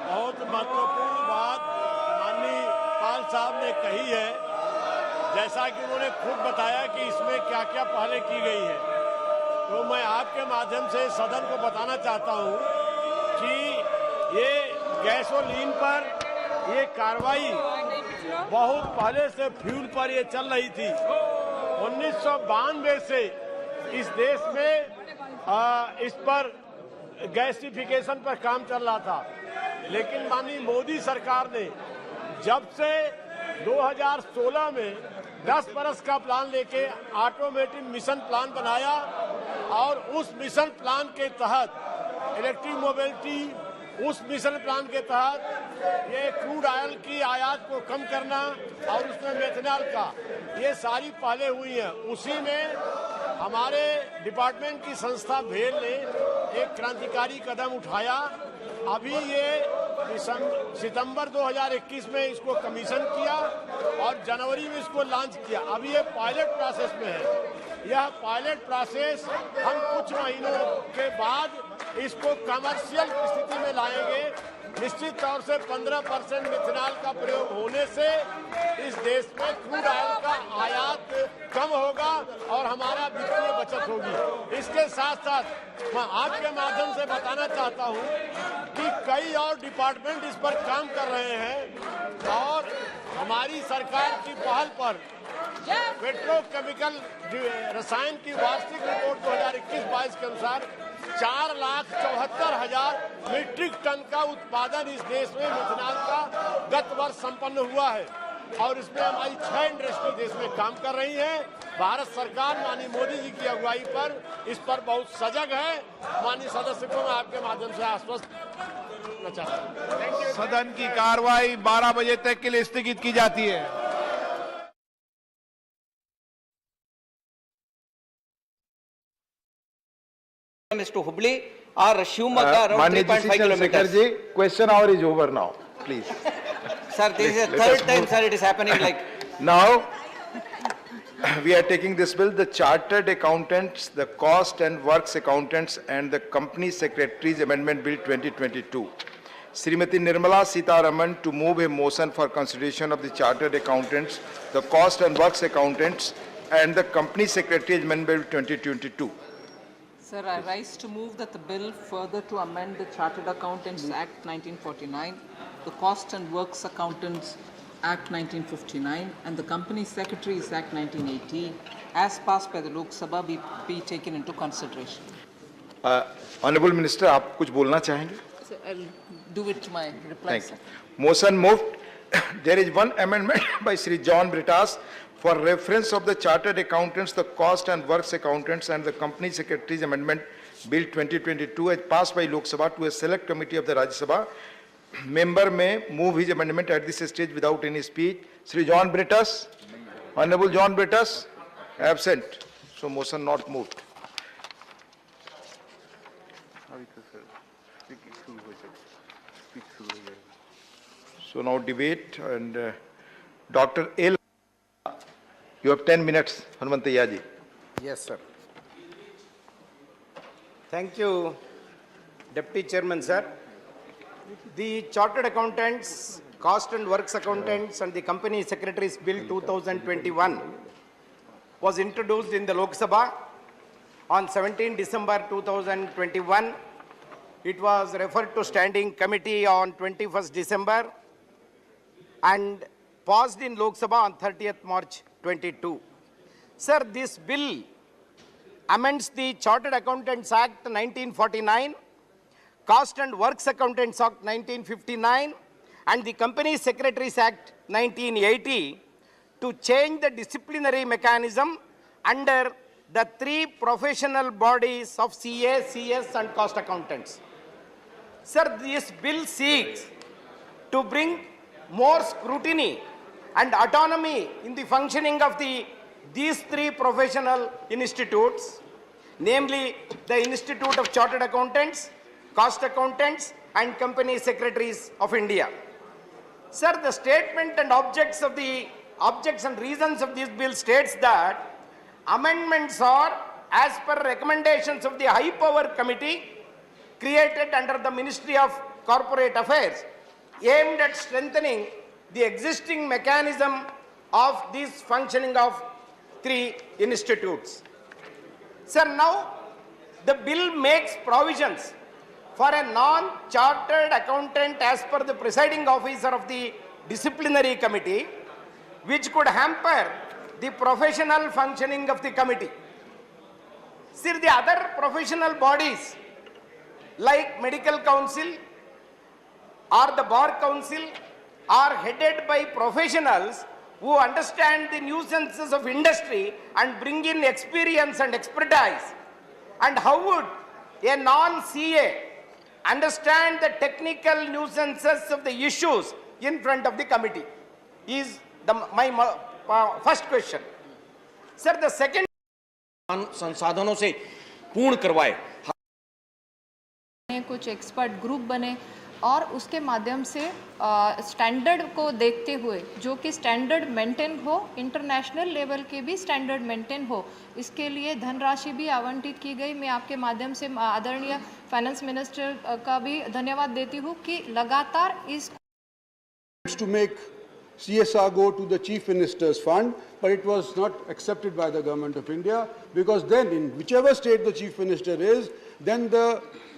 बहुत महत्वपूर्ण बात माननीय पाल साहब ने कही है, जैसा कि उन्होंने खुद बताया कि इसमें क्या क्या पहले की गई है। तो मैं आपके माध्यम से सदन को बताना चाहता हूं कि ये गैसोलीन पर ये कार्रवाई बहुत पहले से फ्यूल पर ये चल रही थी। 1992 से इस देश में इस पर गैसिफिकेशन पर काम चल रहा था। लेकिन माननीय मोदी सरकार ने जब से 2016 में 10 बरस का प्लान लेके ऑटोमेटिक मिशन प्लान बनाया और उस मिशन प्लान के तहत इलेक्ट्रिक मोबिलिटी, उस मिशन प्लान के तहत ये क्रूड ऑयल की आयात को कम करना और उसमें मेथनॉल का, ये सारी पहले हुई है। उसी में हमारे डिपार्टमेंट की संस्था भेल ने एक क्रांतिकारी कदम उठाया। अभी ये सितंबर 2021 में इसको कमीशन किया और जनवरी में इसको लॉन्च किया। अभी ये पायलट प्रोसेस में है। यह पायलट प्रोसेस हम कुछ महीनों के बाद इसको कमर्शियल स्थिति में लाएंगे। निश्चित तौर से 15% मिथनॉल का प्रयोग होने से इस देश में क्रूड ऑयल का आयात कम होगा और हमारा वित्तीय बचत होगी। इसके साथ साथ मैं आपके माध्यम से बताना चाहता हूं कि कई और डिपार्टमेंट इस पर काम कर रहे हैं और हमारी सरकार की पहल पर पेट्रोकेमिकल रसायन की वार्षिक रिपोर्ट 2021-22 के अनुसार 4,74,000 मीट्रिक टन का उत्पादन इस देश में मिथनॉल का गत वर्ष संपन्न हुआ है और इसमें हमारी 6 इंडस्ट्री देश में काम कर रही है। भारत सरकार माननीय मोदी जी की अगुवाई पर इस पर बहुत सजग है। माननीय सदस्य को मैं आपके माध्यम से आश्वस्त करना चाहता हूँ। सदन की कार्रवाई 12 बजे तक के लिए स्थगित की जाती है। To Hubli or Shivamogga around 3.5 kilometers. Ji, question hour is over now, please. Sir, this is the third time, sir, it is happening like. Now, we are taking this bill, the Chartered Accountants, the Cost and Works Accountants and the Company Secretaries Amendment Bill 2022. Srimati Nirmala Sitharaman to move a motion for consideration of the Chartered Accountants, the Cost and Works Accountants and the Company Secretaries Amendment Bill 2022. Sir, I rise to move that the bill further to amend the Chartered Accountants Act 1949, the Cost and Works Accountants Act 1959 and the Company Secretaries Act 1980 as passed by the Lok Sabha be taken into consideration. Honorable Minister, आप कुछ बोलना चाहेंगे? Sir, I'll do it to my reply. Thank you. Motion moved. There is one amendment by Sri John Britas for reference of the Chartered Accountants, the Cost and Works Accountants and the Company Secretaries Amendment Bill 2022 as passed by Lok Sabha to a select committee of the Rajya Sabha. Member may move his amendment at this stage without any speech. Sri John Britas, Honorable John Britas, absent. So motion not moved. So now debate and Dr. L. You have 10 minutes, Hanumantaiah ji. Yes, sir. Thank you, Deputy Chairman, sir. The Chartered Accountants, Cost and Works Accountants and the Company Secretaries Bill 2021 was introduced in the Lok Sabha on 17 December 2021. It was referred to Standing Committee on 21st December and passed in Lok Sabha on 30th March 22. Sir, this bill amends the Chartered Accountants Act 1949, Cost and Works Accountants Act 1959 and the Company Secretaries Act 1980 to change the disciplinary mechanism under the 3 professional bodies of CA, CS and cost accountants. Sir, this bill seeks to bring more scrutiny and autonomy in the functioning of these 3 professional institutes, namely the Institute of Chartered Accountants, Cost Accountants and Company Secretaries of India. Sir, the statement and objects and reasons of this bill states that amendments are as per recommendations of the High Power Committee created under the Ministry of Corporate Affairs, aimed at strengthening the existing mechanism of this functioning of 3 institutes. Sir, now the bill makes provisions for a non-chartered accountant as per the presiding officer of the disciplinary committee, which could hamper the professional functioning of the committee. Sir, the other professional bodies like Medical Council, or the bar council are headed by professionals who understand the nuisances of industry and bring in experience and expertise? And how would a non-CA understand the technical nuisances of the issues in front of the committee? Is my first question. Sir, the second संसाधनों से पूर्ण करवाए, कुछ expert group बने और उसके माध्यम से स्टैंडर्ड को देखते हुए, जो कि स्टैंडर्ड मेंटेन हो, इंटरनेशनल लेवल के भी स्टैंडर्ड मेंटेन हो, इसके लिए धनराशि भी आवंटित की गई। मैं आपके माध्यम से आदरणीय फाइनेंस मिनिस्टर का भी धन्यवाद देती हूँ कि लगातार इस to make CSR go to the Chief Minister's Fund, but it was not accepted by the Government of India, because then in whichever state the Chief Minister is, then the